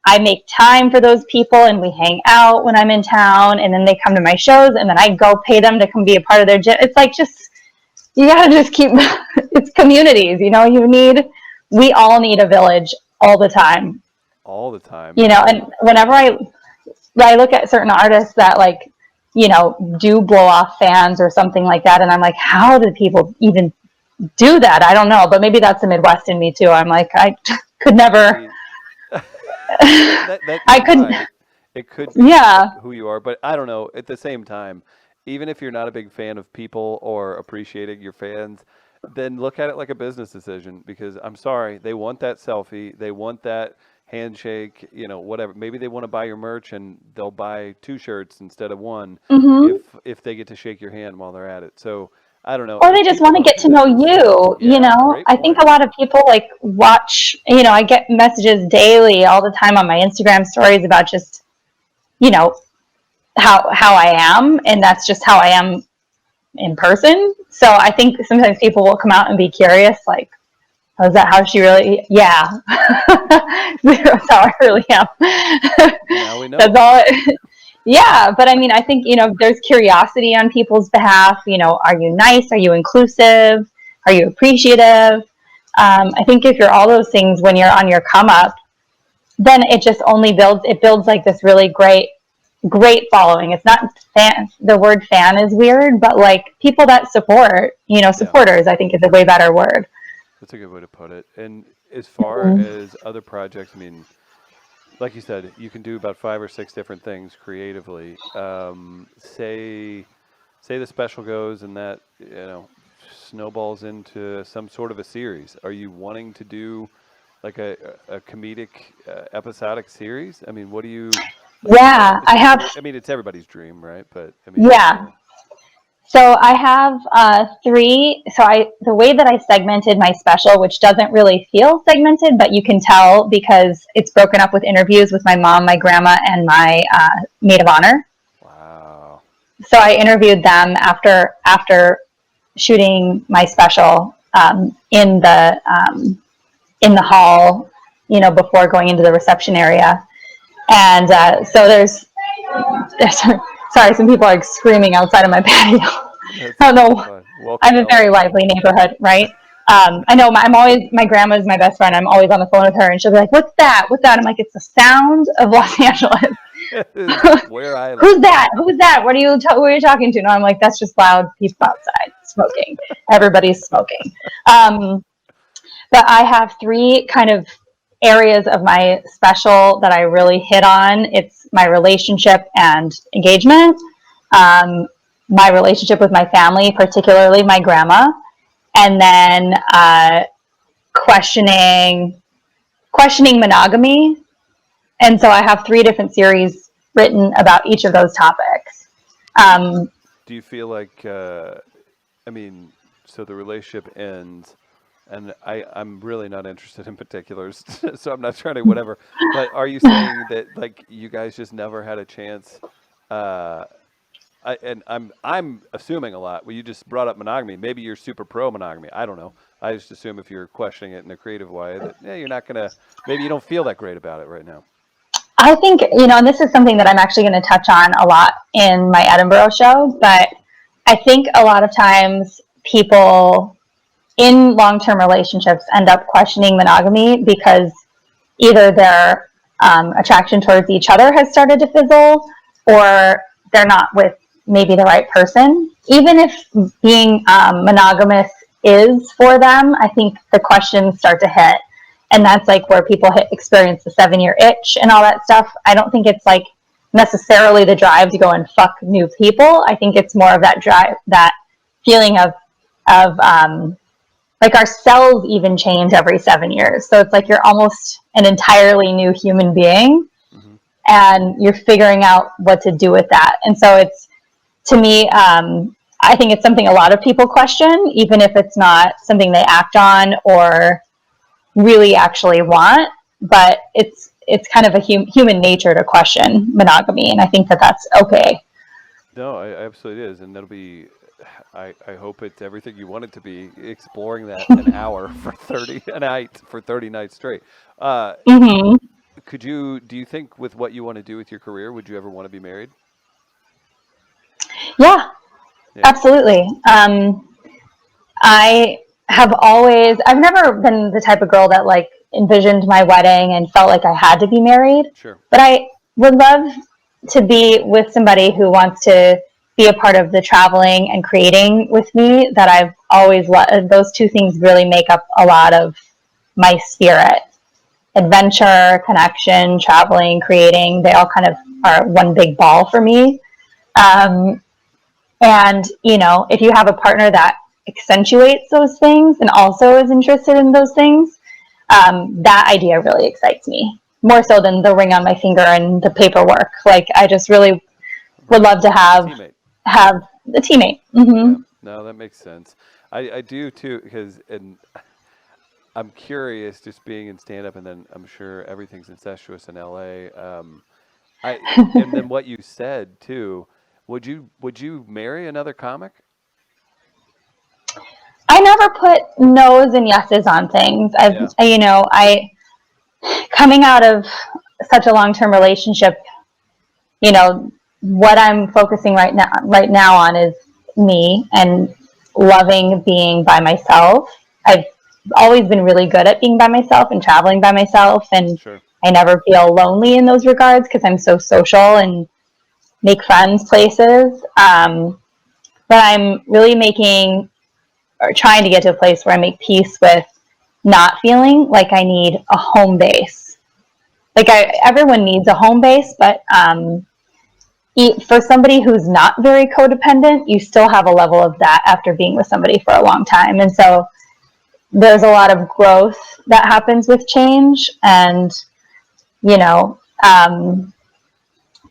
I make time for those people and we hang out when I'm in town, and then they come to my shows, and then I go pay them to come be a part of their gym. It's like, you gotta just keep, it's communities, we all need a village all the time. All the time. And whenever I look at certain artists that do blow off fans or something like that, and I'm like, how do people even do that? I don't know, but maybe that's the Midwest in me too. I'm like, I could never. I couldn't. Right. It could be who you are, but I don't know. At the same time, even if you're not a big fan of people or appreciating your fans, then look at it like a business decision, because I'm sorry, they want that selfie, they want that handshake, whatever. Maybe they want to buy your merch and they'll buy 2 shirts instead of 1 if they get to shake your hand while they're at it. So I don't know. Or they just want to get to know you, I think a lot of people watch, I get messages daily all the time on my Instagram stories about just, how I am, and that's just how I am in person. So I think sometimes people will come out and be curious, like, oh, is that how she really? Yeah, that's how I really am. Now we know. That's all. Yeah, but I mean, I think there's curiosity on people's behalf. Are you nice? Are you inclusive? Are you appreciative? I think if you're all those things when you're on your come up, then it just only builds. It builds like this really great following. It's not fan. The word fan is weird, but like people that support. Supporters. I think is a way better word. That's a good way to put it. And as far as other projects, I mean, like you said, you can do about 5 or 6 different things creatively. Say the special goes and that, snowballs into some sort of a series. Are you wanting to do like a comedic episodic series? I mean, what do you... Yeah, I have... I mean, it's everybody's dream, right? But I mean... Yeah. So I have 3. So the way that I segmented my special, which doesn't really feel segmented, but you can tell because it's broken up with interviews with my mom, my grandma, and my maid of honor. Wow. So I interviewed them after shooting my special in the hall, before going into the reception area. And so there's sorry, some people are screaming outside of my patio. I don't know. I'm a very lively neighborhood, right? I know my grandma's my best friend. I'm always on the phone with her, and she'll be like, "What's that? What's that?" I'm like, "It's the sound of Los Angeles." Where I live. Who's that? Who's that? What are you talking to? No, I'm like, that's just loud people outside smoking. Everybody's smoking. But I have 3 kind of areas of my special that I really hit on. It's my relationship and engagement, my relationship with my family, particularly my grandma, and then questioning monogamy. And so I have 3 different series written about each of those topics. Do you feel like, so the relationship ends, and I'm really not interested in particulars, so I'm not trying to whatever, but are you saying that like you guys just never had a chance? I'm assuming a lot. Well, you just brought up monogamy. Maybe you're super pro monogamy. I don't know. I just assume if you're questioning it in a creative way that you're not gonna. Maybe you don't feel that great about it right now. I think and this is something that I'm actually going to touch on a lot in my Edinburgh show. But I think a lot of times people in long-term relationships end up questioning monogamy because either their attraction towards each other has started to fizzle, or they're not with maybe the right person. Even if being monogamous is for them, I think the questions start to hit. And that's like where people experience the 7-year itch and all that stuff. I don't think it's like necessarily the drive to go and fuck new people. I think it's more of that drive, that feeling of like our cells even change every 7 years. So it's like you're almost an entirely new human being, and you're figuring out what to do with that. And so it's, to me, I I think it's something a lot of people question, even if it's not something they act on or really actually want. But it's kind of a human nature to question monogamy, and I think that that's okay. No, I absolutely is, and that'll be. I hope it's everything you want it to be. Exploring that an hour for 30 a night for 30 nights straight. Uh, Hmm. could you? Do you think with what you want to do with your career, would you ever want to be married? Yeah, Yeah, absolutely. I have always, I've never been the type of girl that like envisioned my wedding and felt like I had to be married, sure. but I would love to be with somebody who wants to be a part of the traveling and creating with me. That I've always loved. Those two things really make up a lot of my spirit. Adventure, connection, traveling, creating, they all kind of are one big ball for me. Um, and, if you have a partner that accentuates those things and also is interested in those things, that idea really excites me more so than the ring on my finger and the paperwork. Like, I just really would Right. love to A have teammate. have a teammate. Yeah. Hmm. No, that makes sense. I do too, because and I'm curious, just being in stand up, and then I'm sure everything's incestuous in LA. I and then what you said too. Would you marry another comic? I never put no's and yeses on things. Yeah. I coming out of such a long term relationship, you know, what I'm focusing right now on is me and loving being by myself. I've always been really good at being by myself and traveling by myself, and Sure. I never feel lonely in those regards because I'm so social and make friends places. But I'm really making or trying to get to a place where I make peace with not feeling like I need a home base. Like everyone needs a home base, but for somebody who's not very codependent, you still have a level of that after being with somebody for a long time. And so there's a lot of growth that happens with change. And, you know, um,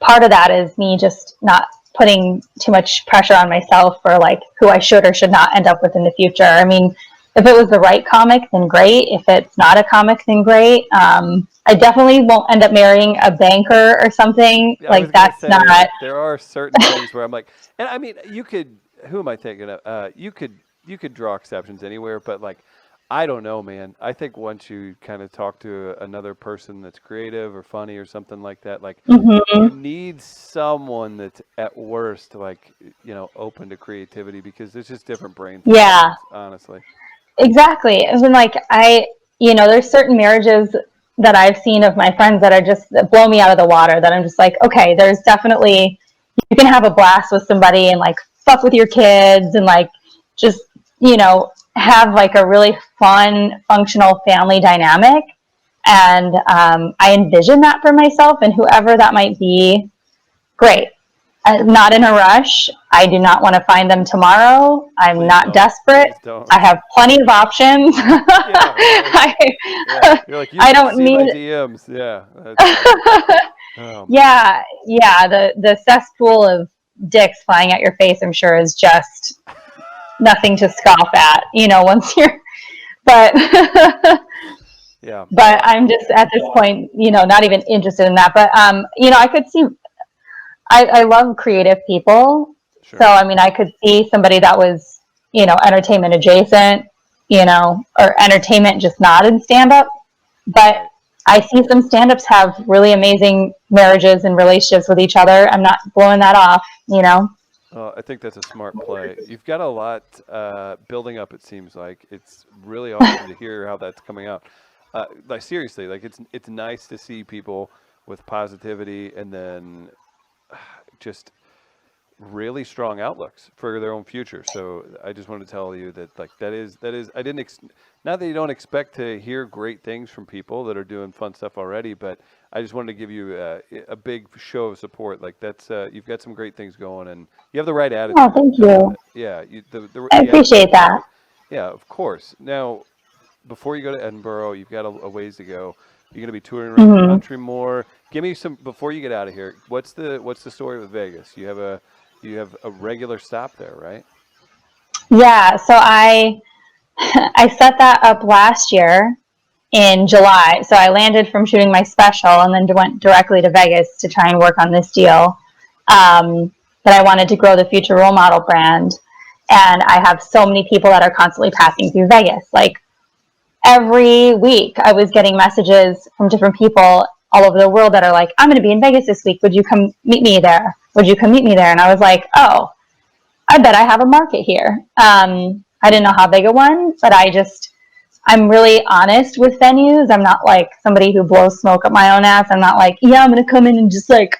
part of that is me just not putting too much pressure on myself for like who I should or should not end up with in the future. I mean, if it was the right comic, then great. If it's not a comic, then great. I definitely won't end up marrying a banker or something. Yeah, I was Like gonna that's say not. like there are certain things where I'm like, and I mean, you could. Who am I thinking of? You could draw exceptions anywhere, but like, I don't know, man. I think once you kind of talk to another person that's creative or funny or something like that, like you Mhm. need someone that's at worst like open to creativity, because there's just different brain Yeah, functions, honestly. exactly. And then like there's certain marriages that I've seen of my friends that are just that blow me out of the water. That I'm just like, okay, there's definitely you can have a blast with somebody and like fuck with your kids and like just have like a really fun functional family dynamic. And I envision that for myself and whoever that might be. Great. Not in a rush. I do not want to find them tomorrow. I'm Please not don't. desperate. Please don't. I have plenty of options. Yeah, right. I, Yeah, you're like, you I should don't see my need. DMs. Yeah, that's funny. Oh man. Yeah, yeah. The cesspool of dicks flying at your face, I'm sure, is just nothing to scoff at. Once you're, but Yeah. but I'm just at this point, not even interested in that. But I could see. I love creative people. So, Sure. I mean, I could see somebody that was, entertainment adjacent, or entertainment just not in stand up. But Right. I see some stand ups have really amazing marriages and relationships with each other. I'm not blowing that off. I think that's a smart play. You've got a lot building up. It seems like it's really awesome to hear how that's coming out. Like seriously, like it's nice to see people with positivity, and then just really strong outlooks for their own future. So I just wanted to tell you that like that is I didn't not that you don't expect to hear great things from people that are doing fun stuff already, but I just wanted to give you a big show of support. Like that's you've got some great things going, and you have the right Oh, attitude. thank you. Yeah, the I attitude appreciate comes that. with. Yeah, of course. Now, before you go to Edinburgh, you've got a ways to go. You're going to be touring around the Hmm. country more. Give me some before you get out of here. What's the story with Vegas? You have a regular stop there, right? Yeah, so I set that up last year in July. So I landed from shooting my special and then went directly to Vegas to try and work on this deal. But I wanted to grow the Future Role Model brand. And I have so many people that are constantly passing through Vegas. Like every week, I was getting messages from different people all over the world that are like, I'm going to be in Vegas this week. Would you come meet me there? Would you come meet me there? And I was like, oh, I bet I have a market here. I didn't know how big a one, but I'm really honest with venues. I'm not like somebody who blows smoke up my own ass. I'm not like, yeah, I'm going to come in and just like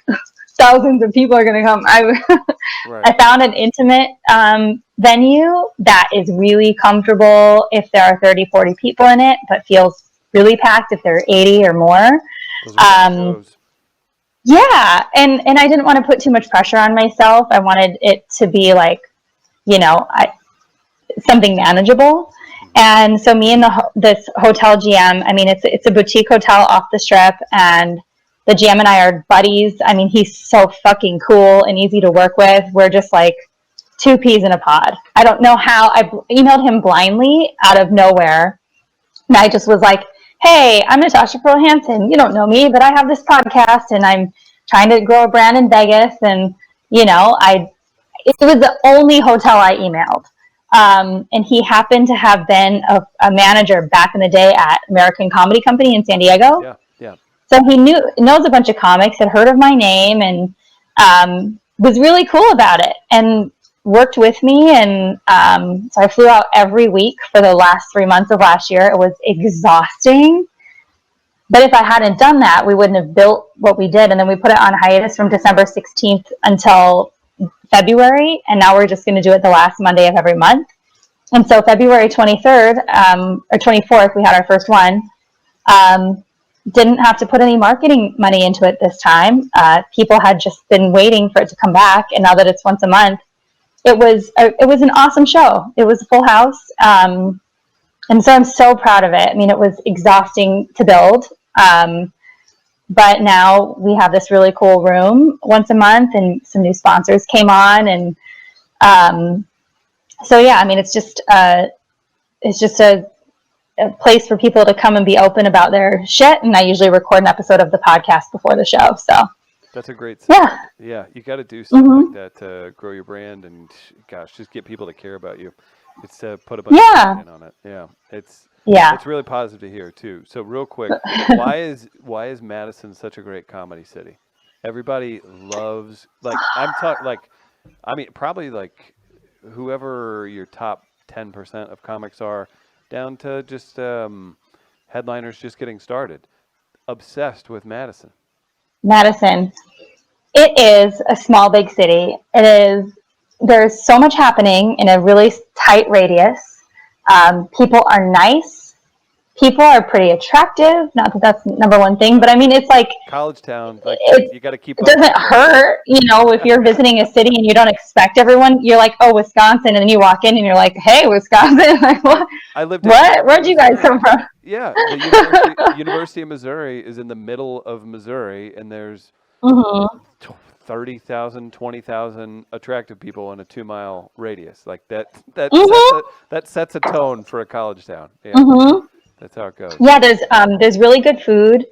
thousands of people are going to come. Right. I found an intimate venue that is really comfortable if there are 30, 40 people in it, but feels really packed if there are 80 or more. Those are good shows. Yeah, and I didn't want to put too much pressure on myself. I wanted it to be like, something manageable. And so me and this hotel GM, I mean, it's a boutique hotel off the strip, and the GM and I are buddies. I mean, he's so fucking cool and easy to work with. We're just like two peas in a pod. I don't know how. I emailed him blindly out of nowhere, and I just was like, hey, I'm Natasha Hansen. You don't know me, but I have this podcast, and I'm trying to grow a brand in Vegas. And, it was the only hotel I emailed. And he happened to have been a manager back in the day at American Comedy Company in San Diego. Yeah, yeah. So he knows a bunch of comics, had heard of my name, and was really cool about it and worked with me. And so I flew out every week for the last 3 months of last year. It was exhausting. But if I hadn't done that, we wouldn't have built what we did. And then we put it on hiatus from December 16th until February. And now we're just going to do it the last Monday of every month. And so February 23rd or 24th, we had our first one. Didn't have to put any marketing money into it this time. People had just been waiting for it to come back. And now that it's once a month, it was an awesome show. It was a full house. And so I'm so proud of it. I mean, it was exhausting to build. But now we have this really cool room once a month, and some new sponsors came on. And so, yeah, I mean, it's just a place for people to come and be open about their shit. And I usually record an episode of the podcast before the show. So that's a great yeah. Yeah, you got to do something like that to grow your brand and, gosh, just get people to care about you. It's to put a bunch of content on it. Yeah, it's really positive to hear too. So real quick, why is Madison such a great comedy city? Everybody loves, like, probably like whoever your top 10% of comics are, down to just headliners just getting started. Obsessed with Madison. Madison. It is a small, big city. There's so much happening in a really tight radius. People are nice. People are pretty attractive. Not that that's number one thing, but I mean, it's like college town. Like you got to keep. It doesn't hurt, if you're visiting a city and you don't expect everyone. You're like, oh, Wisconsin, and then you walk in and you're like, hey, Wisconsin. Like, what? I lived. Where'd you guys come from? Yeah, the University of Missouri is in the middle of Missouri, and there's 30,000, 20,000 attractive people in a 2-mile radius. Like that sets a tone for a college town. Yeah. That's how it goes. Yeah, there's really good food.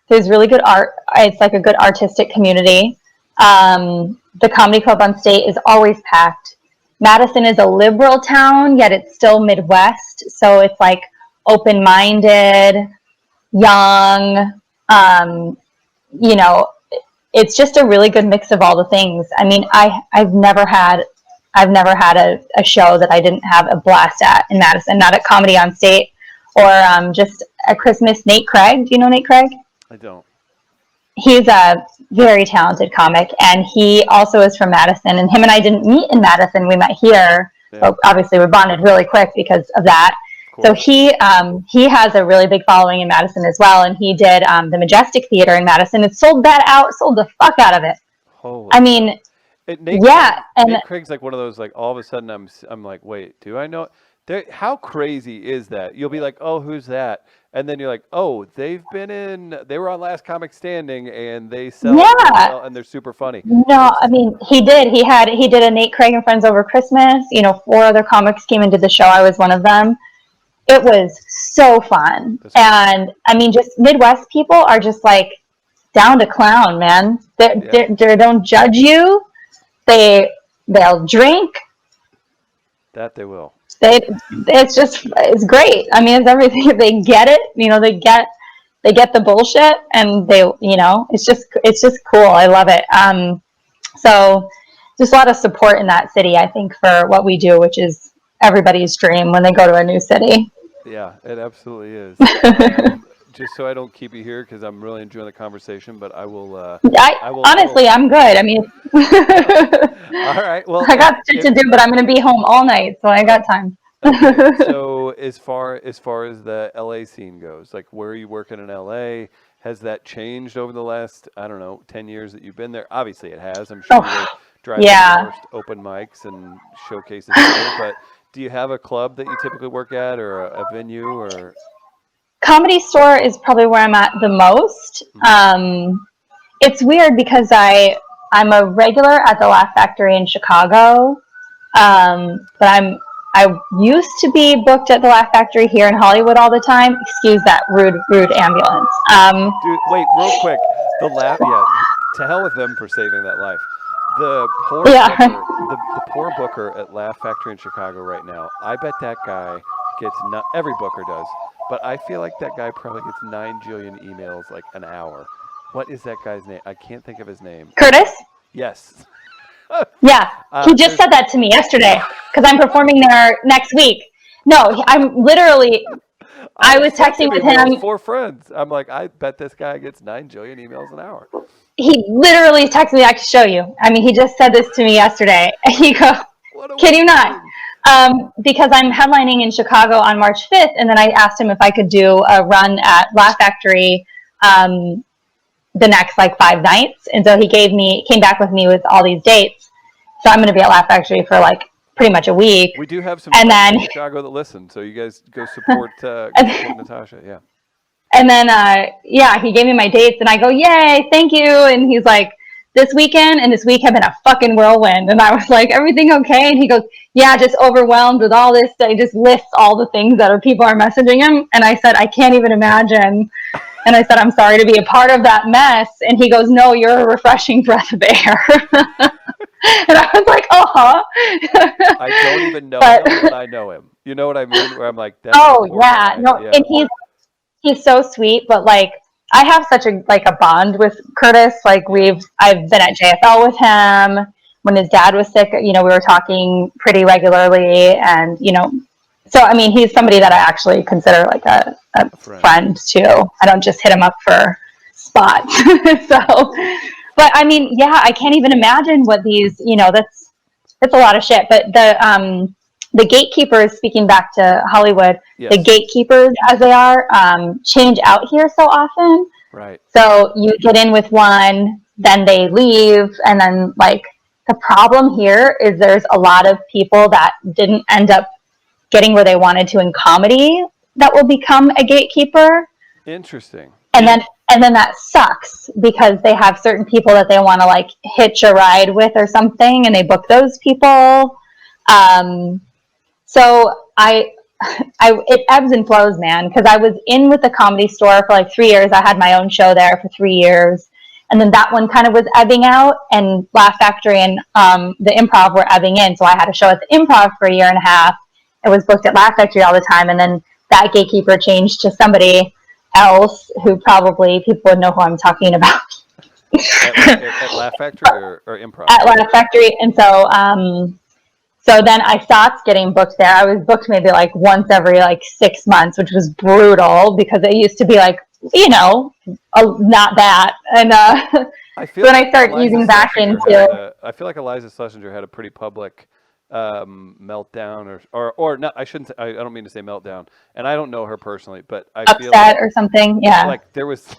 There's really good art. It's like a good artistic community. The comedy club on State is always packed. Madison is a liberal town, yet it's still Midwest. So it's like open-minded, young, it's just a really good mix of all the things. I mean, I've never had a show that I didn't have a blast at in Madison, not at Comedy on State or just at Christmas. Nate Craig. Do you know Nate Craig? I don't. He's a very talented comic, and he also is from Madison. And him and I didn't meet in Madison. We met here. Yeah. So obviously we bonded really quick because of that. So he has a really big following in Madison as well, and he did the Majestic Theater in Madison. It sold the fuck out of it. Holy I mean, Nate Craig's like one of those, like, all of a sudden I'm like, wait, do I know? How crazy is that? You'll be like, "Oh, who's that?" And then you're like, "Oh, they were on Last Comic Standing, and they sell really Yeah. well, and they're super funny." No, I It's mean, he did a Nate Craig and Friends over Christmas. 4 other comics came into the show. I was one of them. It was so fun. that's cool. And I mean, just Midwest people are just like down to clown, man. Yeah, They don't judge you. They'll drink. that they will. It's great. I mean, it's everything. They get it. They get the bullshit, and it's just cool. I love it. So just a lot of support in that city, I think, for what we do, which is everybody's dream when they go to a new city. Yeah, it absolutely is. Just so I don't keep you here because I'm really enjoying the conversation, but I will. Honestly, I'm good. I mean, All right. Well, I got shit to do, but I'm going to be home all night, so I got time. okay. So as far as the LA scene goes, like where are you working in LA? Has that changed over the last, I don't know, 10 years that you've been there? Obviously it has. I'm sure you were driving Yeah. the worst open mics and showcases there, but do you have a club that you typically work at or a venue or? Comedy Store is probably where I'm at the most. It's weird because I'm a regular at the Laugh Factory in Chicago, but I used to be booked at the Laugh Factory here in Hollywood all the time. Excuse that rude ambulance. Dude, wait, real quick. Yeah, to hell with them for saving that life. The poor Yeah. booker, the poor booker at Laugh Factory in Chicago right now. I bet that guy gets not every booker does, but I feel like that guy probably gets 9 jillion emails like an hour. What is that guy's name? I can't think of his name. Curtis? Yes. Yeah, he just said that to me yesterday because I'm performing there next week. No, I'm literally. I was texting with him. 4 friends. I'm like, I bet this guy gets 9 jillion emails an hour. He literally texted me. I can show you. I mean, he just said this to me yesterday. He goes, "Kid you not?" Because I'm headlining in Chicago on March 5th, and then I asked him if I could do a run at Laugh Factory the next like 5 nights, and so he came back with me with all these dates. So I'm going to be at Laugh Factory for like pretty much a week. We do have some and friends then in Chicago that listen, so you guys go support Natasha. Yeah. And then he gave me my dates, and I go, "Yay, thank you!" And he's like, "This weekend and this week have been a fucking whirlwind." And I was like, "Everything okay?" And he goes, "Yeah, just overwhelmed with all this." He just lists all the things that people are messaging him, and I said, "I can't even imagine." And I said, "I'm sorry to be a part of that mess." And he goes, "No, you're a refreshing breath of air." And I was like, "Uh-huh." I don't even know him, but I know him. You know what I mean? Where I'm like, that's and he's so sweet, but like I have such a bond with Curtis. Like I've been at JFL with him when his dad was sick. We were talking pretty regularly, and so I mean, he's somebody that I actually consider like a friend too. I don't just hit him up for spots. So, but I mean, yeah, I can't even imagine what these. That's a lot of shit. But the gatekeepers, speaking back to Hollywood, yes. The gatekeepers, as they are, change out here so often. Right. So you get in with one, then they leave, and then like the problem here is there's a lot of people that didn't end up getting where they wanted to in comedy that will become a gatekeeper. Interesting. And then that sucks because they have certain people that they want to like hitch a ride with or something, and they book those people. So it ebbs and flows, man, because I was in with the Comedy Store for like 3 years. I had my own show there for 3 years. And then that one kind of was ebbing out, and Laugh Factory and the Improv were ebbing in. So I had a show at the Improv for 1.5 years. It was booked at Laugh Factory all the time. And then that gatekeeper changed to somebody else who probably people would know who I'm talking about. At Laugh Factory or Improv? At Laugh Factory. And so then I stopped getting booked there. I was booked maybe like once every like 6 months, which was brutal because it used to be like, not that. And I feel when like I start Eliza easing back Schlesinger into... I feel like Eliza Schlesinger had a pretty public meltdown or not. I shouldn't. I don't mean to say meltdown, and I don't know her personally, but I feel Upset or something. Yeah. like there was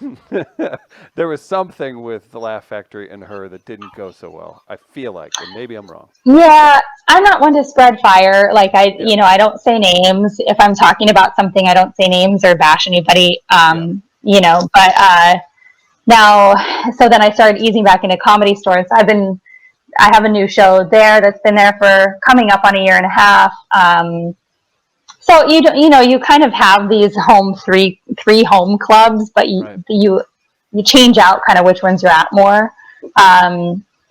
there was something with the Laugh Factory and her that didn't go so well. I feel like, and maybe I'm wrong. Yeah, I'm not one to spread fire. Like Yeah, I don't say names. If I'm talking about something, I don't say names or bash anybody. yeah, But now, so then I started easing back into Comedy Store. So I have a new show there that's been there for coming up on a year and a half. So you kind of have these three home clubs, but right. you change out kind of which ones you're at more,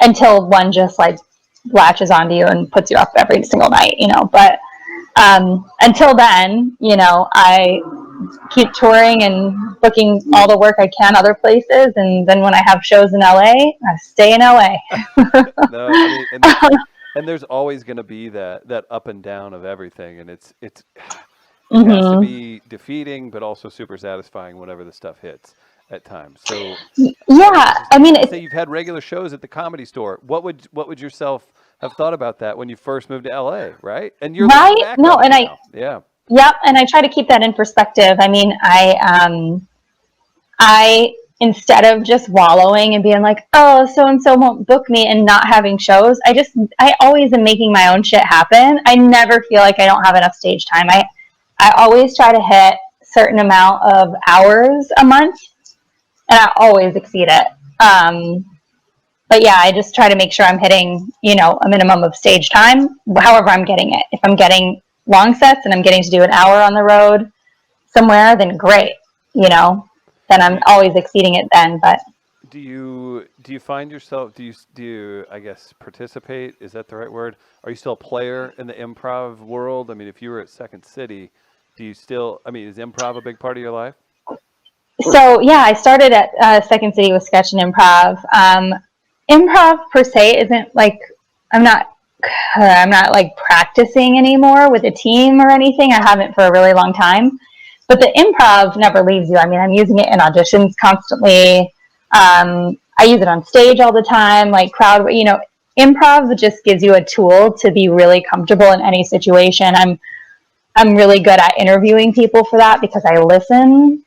until one just like latches onto you and puts you up every single night. But until then, I keep touring and booking all the work I can other places, and then when I have shows in LA, I stay in LA. No, I mean, and there's always going to be that up and down of everything, and it has to hmm be defeating, but also super satisfying whenever the stuff hits at times. So, Yeah, I mean, say you've had regular shows at the Comedy Store. What would yourself have thought about that when you first moved to LA, right? And you're looking right? back No, on it and now. Yeah, yep, and I try to keep that in perspective. I mean, I instead of just wallowing and being like, oh, so and so won't book me and not having shows, I always am making my own shit happen. I never feel like I don't have enough stage time. I always try to hit a certain amount of hours a month, and I always exceed it. But yeah, I just try to make sure I'm hitting, a minimum of stage time, however I'm getting it. If I'm getting long sets and I'm getting to do an hour on the road somewhere, then great, then do I'm you, always exceeding it then. But do you find yourself do you I guess participate, is that the right word? Are you still a player in the improv world? I mean, if you were at Second City, do you still, I mean, is improv a big part of your life? so yeah, I started at Second City with sketch and improv. Improv per se isn't like I'm not I'm not like practicing anymore with a team or anything. I haven't for a really long time. But the improv never leaves you. I mean, I'm using it in auditions constantly. I use it on stage all the time, like crowd. Improv just gives you a tool to be really comfortable in any situation. I'm really good at interviewing people for that because I listen.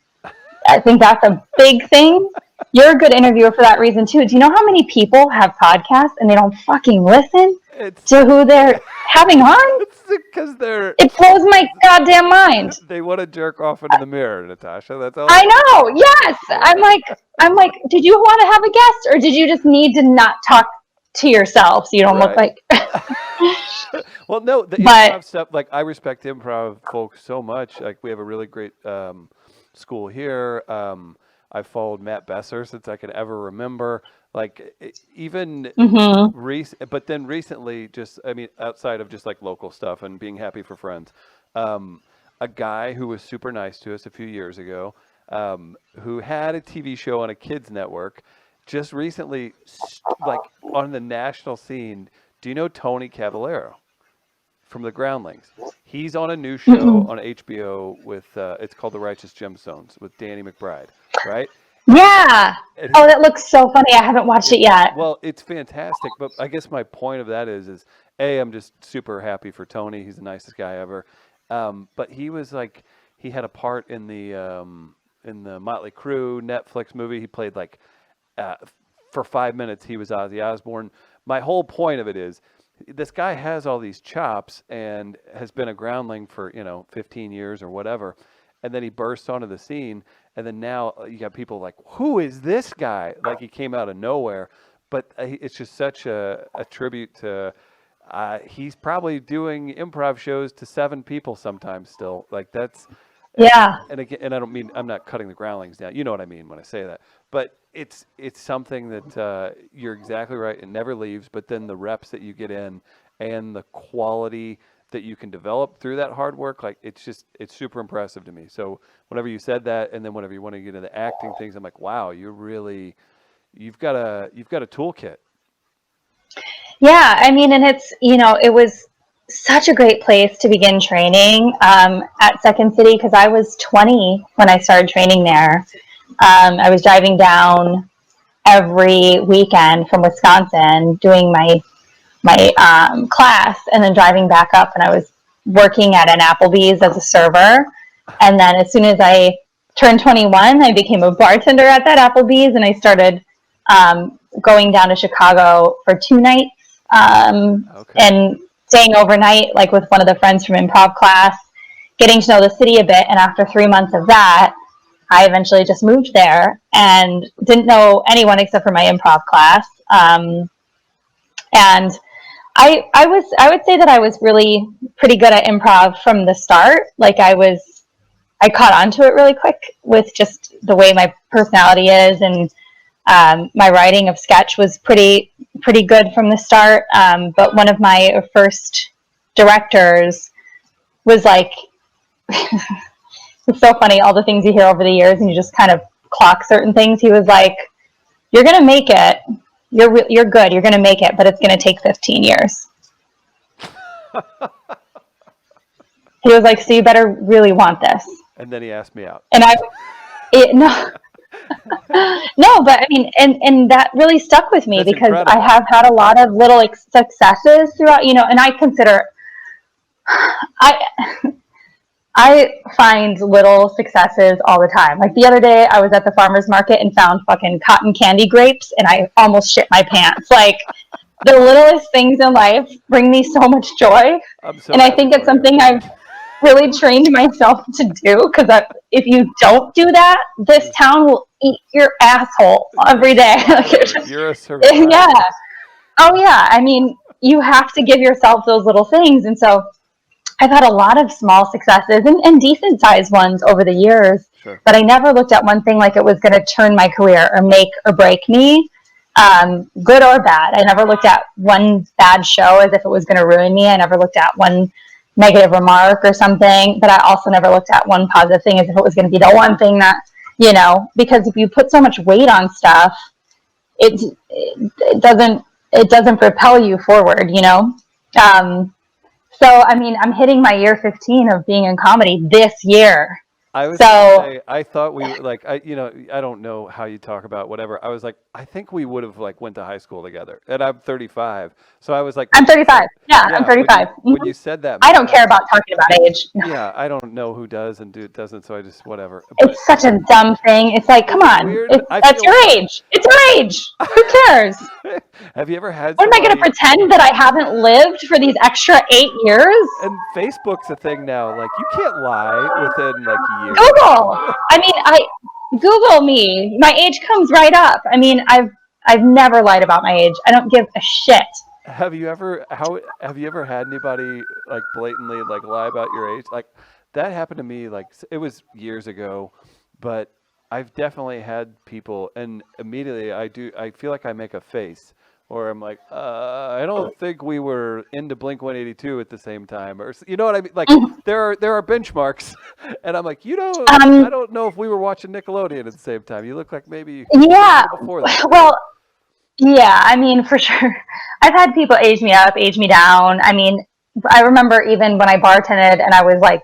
I think that's a big thing. You're a good interviewer for that reason too. Do you know how many people have podcasts and they don't fucking listen It's to who they're having on? it's because It blows my goddamn mind. they want to jerk off into the mirror, Natasha. That's all I they want to know. do. Yes. I'm like, did you want to have a guest or did you just need to not talk to yourself so you don't look Right. like Well, no, the but improv stuff, like I respect improv folks so much. Like we have a really great school here. I followed Matt Besser since I can ever remember. Like even mhm. but then recently, just I mean, outside of just like local stuff and being happy for friends, um, a guy who was super nice to us a few years ago, who had a TV show on a kids network, just recently, like on the national scene. Do you know Tony Cavallero from the Groundlings? He's on a new show Mm-mm. on HBO with it's called The Righteous Gemstones with Danny McBride, right? Yeah. And Oh, that looks so funny. I haven't watched it it's yet. well, it's fantastic. But I guess my point of that is a I'm just super happy for Tony. He's the nicest guy ever. But he was like he had a part in the Motley Crue Netflix movie. He played like uh, for 5 minutes. He was Ozzy Osbourne. My whole point of it is this guy has all these chops and has been a groundling for 15 years or whatever, and then he bursts onto the scene, and then now you got people like, who is this guy? Like he came out of nowhere, but it's just such a tribute to. He's probably doing improv shows to 7 people sometimes still. Like that's Yeah. and again, and I don't mean I'm not cutting the groundlings down. You know what I mean when I say that. But it's something that you're exactly right. It never leaves. But then the reps that you get in and the quality that you can develop through that hard work, like it's super impressive to me. So whenever you said that, and then whenever you want to get into the acting things, I'm like, wow, you've got a toolkit. Yeah, I mean, and it was such a great place to begin training at Second City because I was 20 when I started training there. I was driving down every weekend from Wisconsin doing my class, and then driving back up, and I was working at an Applebee's as a server. And then as soon as I turned 21, I became a bartender at that Applebee's, and I started going down to Chicago for 2 nights and staying overnight, like with one of the friends from improv class, getting to know the city a bit. And after 3 months of that, I eventually just moved there and didn't know anyone except for my improv class. And I would say that I was really pretty good at improv from the start. Like I caught on to it really quick with just the way my personality is, and my writing of sketch was pretty good from the start. But one of my first directors was like, it's so funny, all the things you hear over the years, and you just kind of clock certain things. He was like, "You're gonna make it. You're good. You're gonna make it, but it's gonna take 15 years." He was like, "So you better really want this." And then he asked me out. And no, no, but I mean, and that really stuck with me. That's because incredible. I have had a lot of little successes throughout, and I consider, I find little successes all the time. Like the other day, I was at the farmer's market and found fucking cotton candy grapes, and I almost shit my pants. Like, the littlest things in life bring me so much joy. And I think it's something I've really trained myself to do, because if you don't do that, this town will eat your asshole every day. You're a survivor. Yeah. Oh, yeah. I mean, you have to give yourself those little things. And so I've had a lot of small successes and decent sized ones over the years. Sure. But I never looked at one thing like it was going to turn my career or make or break me, good or bad. I never looked at one bad show as if it was going to ruin me. I never looked at one negative remark or something, but I also never looked at one positive thing as if it was going to be the one thing that, because if you put so much weight on stuff, it doesn't propel you forward, So, I mean, I'm hitting my year 15 of being in comedy this year. I was gonna say, I thought we like, I don't know how you talk about whatever. I was like, I think we would have like went to high school together, and I'm 35, so I was like, I'm 35. Yeah, I'm 35. When you said that, I don't care about talking about age. Yeah, I don't know who does and doesn't, so I just whatever. But it's such a dumb thing. It's like, come on, that's your age. It's your age. Who cares? Have you ever had? What am I going to pretend that I haven't lived for these extra 8 years? And Facebook's a thing now. Like, you can't lie within like years. Google. I mean, Google me. My age comes right up. I mean, I've never lied about my age. I don't give a shit. Have you ever had anybody like blatantly like lie about your age? Like, that happened to me. Like, it was years ago, but I've definitely had people, and immediately I feel like I make a face, or I'm like, I don't think we were into Blink-182 at the same time, or you know what I mean? Like, there are benchmarks, and I'm like, I don't know if we were watching Nickelodeon at the same time. You look like maybe before that. Well, yeah, I mean, for sure. I've had people age me up, age me down. I mean, I remember even when I bartended and I was like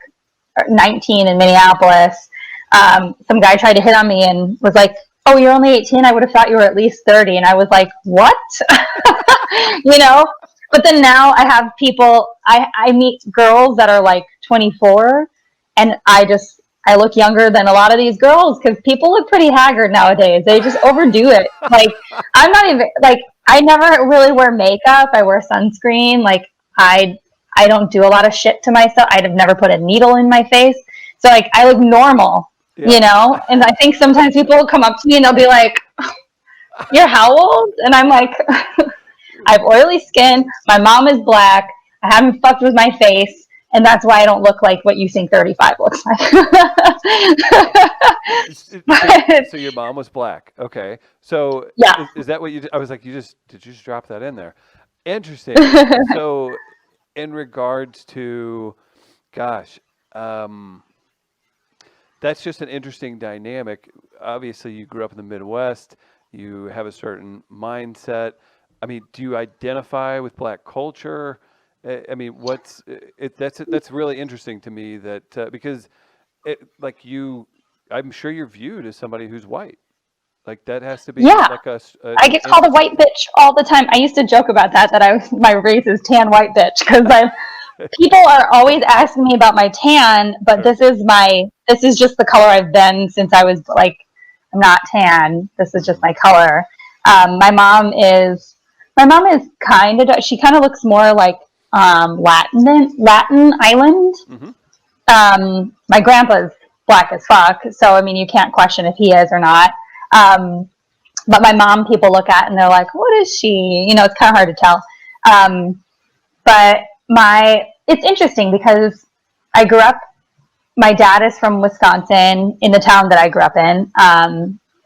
19 in Minneapolis, some guy tried to hit on me and was like, "Oh, you're only 18? I would have thought you were at least 30. And I was like, "What?" But then now I have people, I meet girls that are like 24, and I look younger than a lot of these girls, because people look pretty haggard nowadays. They just overdo it. Like, I'm not even, like, I never really wear makeup. I wear sunscreen. Like, I don't do a lot of shit to myself. I'd have never put a needle in my face. So, like, I look normal, And I think sometimes people will come up to me and they'll be like, "You're how old?" And I'm like, "I have oily skin. My mom is black. I haven't fucked with my face. And that's why I don't look like what you think 35 looks like." So your mom was black. Okay. So yeah. Is that what you did? I was like, did you just drop that in there? Interesting. So in regards to, gosh, that's just an interesting dynamic. Obviously, you grew up in the Midwest. You have a certain mindset. I mean, do you identify with Black culture? I mean, that's really interesting to me, that because I'm sure you're viewed as somebody who's white. Like that has to be Yeah. like I get called a white bitch all the time. I used to joke about that my race is tan white bitch, because people are always asking me about my tan, but Sure. this is just the color I've been since I was like, I'm not tan. This is just my color. My mom is she kind of looks more like Latin island. Mm-hmm. My grandpa's black as fuck, so I mean you can't question if he is or not. But my mom, people look at and they're like, "What is she?" You know, it's kind of hard to tell. But it's interesting because I grew up. My dad is from Wisconsin, in the town that I grew up in.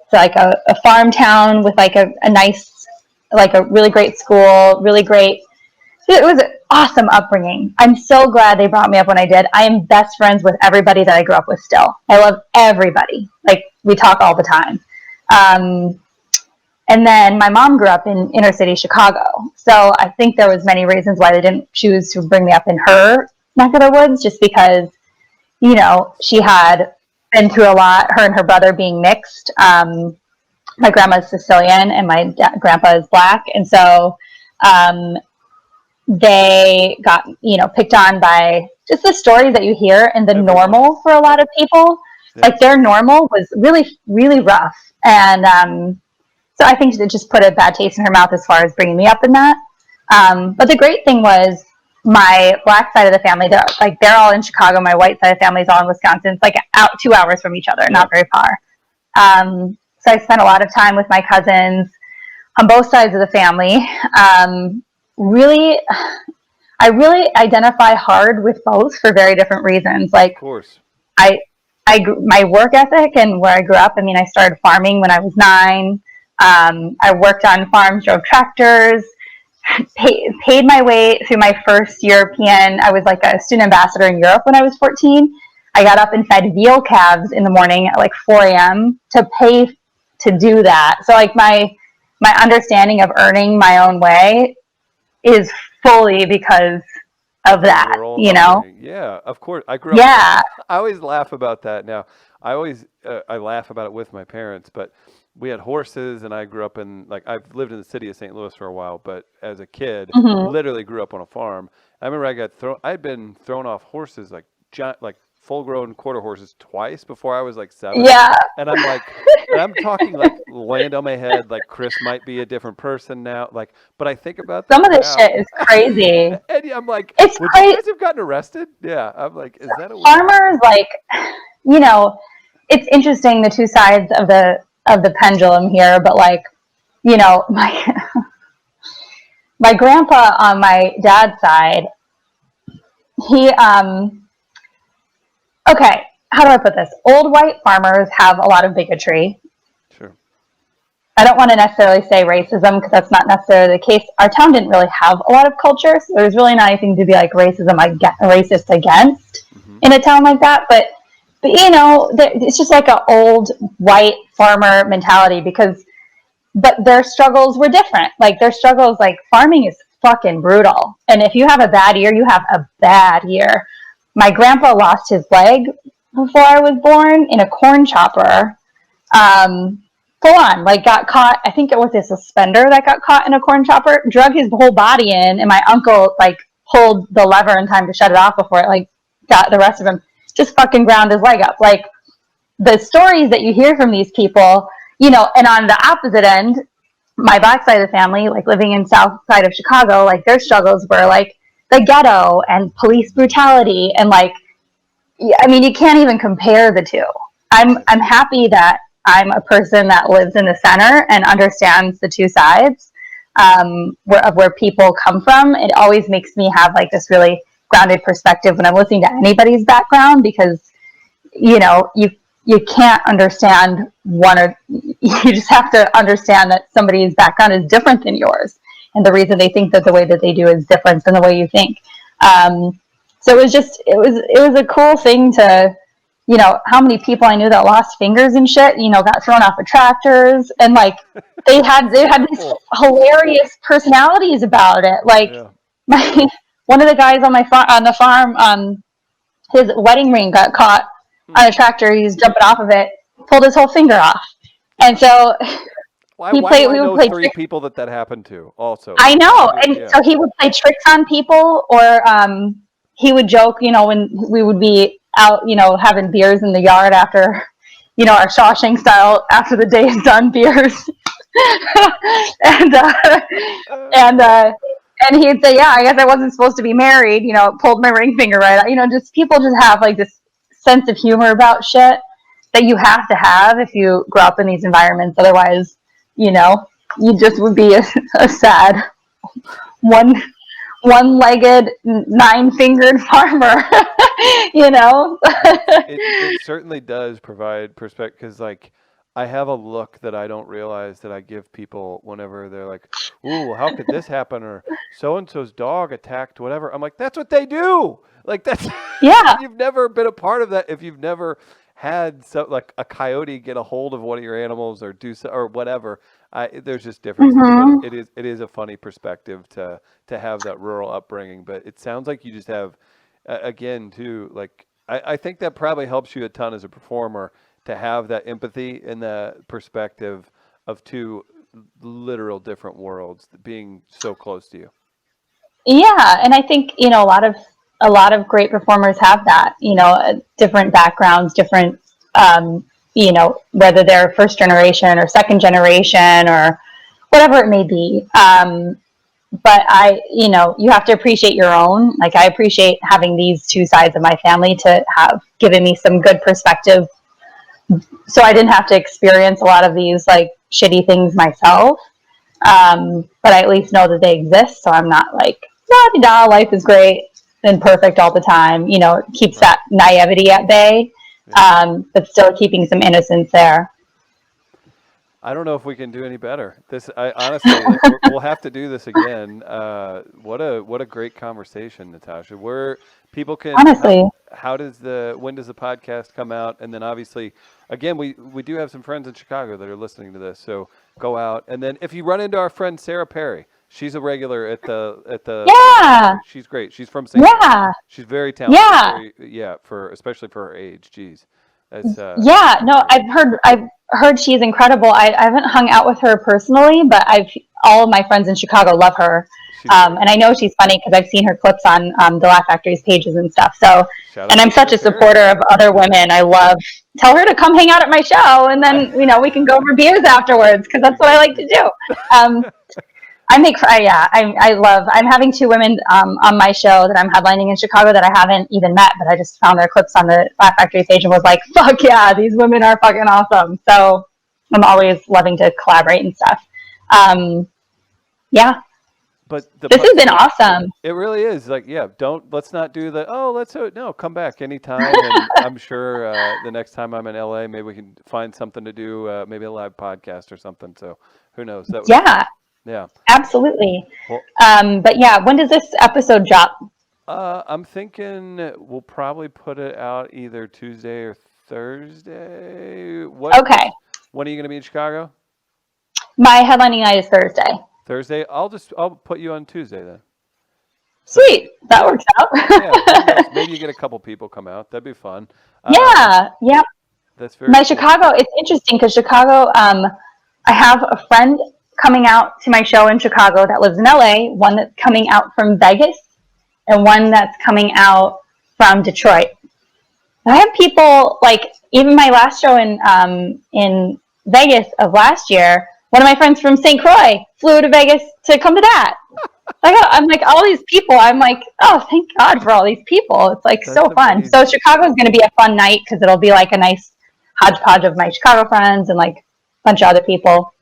It's like a farm town with like a nice, like a really great school, really great. It was an awesome upbringing. I'm so glad they brought me up when I did. I am best friends with everybody that I grew up with still. I love everybody. Like, we talk all the time. And then my mom grew up in inner city Chicago. So I think there was many reasons why they didn't choose to bring me up in her neck of the woods, just because, you know, she had been through a lot, her and her brother being mixed. My grandma's Sicilian and my grandpa is black. And so they got, you know, picked on by just the stories that you hear, and the normal for a lot of people. Yeah. Like, their normal was really, really rough. And so I think it just put a bad taste in her mouth as far as bringing me up in that. But the great thing was, my black side of the family, they're all in Chicago. My white side of the family is all in Wisconsin. It's like out 2 hours from each other, not very far. So I spent a lot of time with my cousins on both sides of the family. I really identify hard with both for very different reasons. Like, of course, my work ethic and where I grew up. I mean, I started farming when I was 9. I worked on farms, drove tractors, paid my way through my first European. I was like a student ambassador in Europe when I was 14. I got up and fed veal calves in the morning at like 4 a.m. to pay to do that. So like my understanding of earning my own way is fully because of that, you know? Yeah, of course. I grew up. Yeah. I always laugh about that now. I laugh about it with my parents, but we had horses, and I grew up in, like, I've lived in the city of St. Louis for a while, but as a kid, literally grew up on a farm. I remember I'd been thrown off horses, like full-grown quarter horses twice before I was like 7. Yeah. And I'm like, and I'm talking like land on my head, like Chris might be a different person now. Like, but I think about some of this shit is crazy. And yeah, I'm like, it's would crazy. You guys have gotten arrested? Yeah. I'm like, is that a farmers, like, you know, it's interesting, the two sides of the pendulum here, but like, you know, my grandpa on my dad's side, he okay, how do I put this? Old white farmers have a lot of bigotry. Sure. I don't want to necessarily say racism, because that's not necessarily the case. Our town didn't really have a lot of culture, so there's really not anything to be like racist against in a town like that. But you know, it's just like an old white farmer mentality, but their struggles were different. Like, their struggles, like, farming is fucking brutal. And if you have a bad year, you have a bad year. My grandpa lost his leg before I was born in a corn chopper. Full on, like, got caught. I think it was a suspender that got caught in a corn chopper, drug his whole body in, and my uncle, like, pulled the lever in time to shut it off before it, like, got the rest of him. Just fucking ground his leg up. Like, the stories that you hear from these people, you know, and on the opposite end, my black side of the family, like, living in south side of Chicago, like, their struggles were like the ghetto and police brutality, and like, I mean, you can't even compare the two. I'm happy that I'm a person that lives in the center and understands the two sides where people come from. It always makes me have like this really grounded perspective when I'm listening to anybody's background, because, you know, you can't understand you just have to understand that somebody's background is different than yours, and the reason they think that the way that they do is different than the way you think. So it was a cool thing to, you know, how many people I knew that lost fingers and shit, you know, got thrown off of tractors, and like they had these hilarious personalities about it. Like, one of the guys on the farm, his wedding ring got caught on a tractor. He's jumping off of it, pulled his whole finger off. And so Why we do I would know play 3 tricks. people that happened to also? I know. And Yeah. so he would play tricks on people, or he would joke, when we would be out, having beers in the yard after, our Shawshank style, after the day is done, beers. and and and he'd say, "Yeah, I guess I wasn't supposed to be married." Pulled my ring finger right out. Just people just have like this sense of humor about shit that you have to have if you grow up in these environments. Otherwise, you just would be a sad one-legged, 9-fingered farmer. It certainly does provide perspective, because like I have a look that I don't realize that I give people whenever they're like, "Ooh, how could this happen?" or "So and so's dog attacked whatever." I'm like, "That's what they do." Like that's Yeah. if you've never been a part of that, if you've never had like a coyote get a hold of one of your animals or do so or whatever, there's just differences. Mhm. But it is a funny perspective to have that rural upbringing. But it sounds like you just have again too, like I think that probably helps you a ton as a performer to have that empathy and the perspective of 2 literal different worlds being so close to you. Yeah, and I think a lot of great performers have that. Different backgrounds, different whether they're first generation or second generation or whatever it may be. But you have to appreciate your own. Like I appreciate having these 2 sides of my family to have given me some good perspective, so I didn't have to experience a lot of these like shitty things myself. But I at least know that they exist, so I'm not like, da life is great and perfect all the time. It keeps Right. that naivety at bay, Yeah. but still keeping some innocence there. I don't know if we can do any better. I honestly, like, we'll have to do this again. What a great conversation, Natasha. Where people can, Honestly, when does the podcast come out? And then obviously, again, we do have some friends in Chicago that are listening to this, so go out. And then if you run into our friend Sarah Perry, she's a regular at the. yeah, She's great. She's from St. Louis. yeah, She's very talented. yeah. Especially for her age. Jeez, that's Yeah, no, great. I've heard she's incredible. I haven't hung out with her personally, but all of my friends in Chicago love her. She's great. And I know she's funny because I've seen her clips on the Laugh Factory's pages and stuff. So, Shout out and I'm to such a Sarah Perry. supporter of other women. I love, tell her to come hang out at my show, and then we can go over beers afterwards because that's what I like to do. I'm having 2 women on my show that I'm headlining in Chicago that I haven't even met, but I just found their clips on the Laugh Factory page and was like, fuck yeah, these women are fucking awesome. So I'm always loving to collaborate and stuff. Yeah, But this has been awesome. It really is. Like, yeah, let's not do no, come back anytime. And I'm sure the next time I'm in LA, maybe we can find something to do, maybe a live podcast or something. So who knows? Yeah, Yeah. absolutely. Well, But yeah, when does this episode drop? I'm thinking we'll probably put it out either Tuesday or Thursday. Okay. When are you going to be in Chicago? My headlining night is Thursday. Thursday. I'll put you on Tuesday then. Sweet. That works out. Yeah, maybe you get a couple people come out. That'd be fun. Yeah. That's very My cool. Chicago, it's interesting because Chicago, I have a friend coming out to my show in Chicago that lives in LA, one that's coming out from Vegas, and one that's coming out from Detroit. I have people, like, even my last show in Vegas of last year, one of my friends from St. Croix flew to Vegas to come to that. I'm like, all these people, I'm like, oh, thank God for all these people. It's like so fun. amazing. So Chicago's going to be a fun night because it'll be like a nice hodgepodge of my Chicago friends and like a bunch of other people.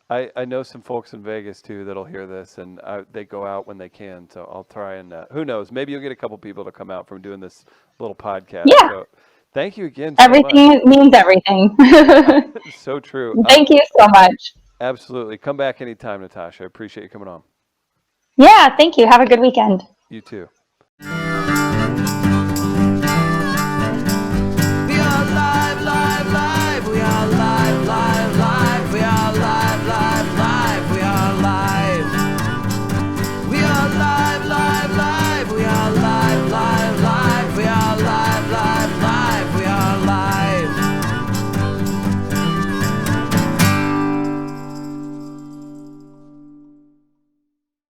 I know some folks in Vegas too that'll hear this, and they go out when they can. So I'll try and who knows? Maybe you'll get a couple people to come out from doing this little podcast. Yeah. So thank you again. So Everything means everything. much. So true. Thank you so much. Absolutely. Come back anytime, Natasha. I appreciate you coming on. Yeah, thank you. Have a good weekend. You too.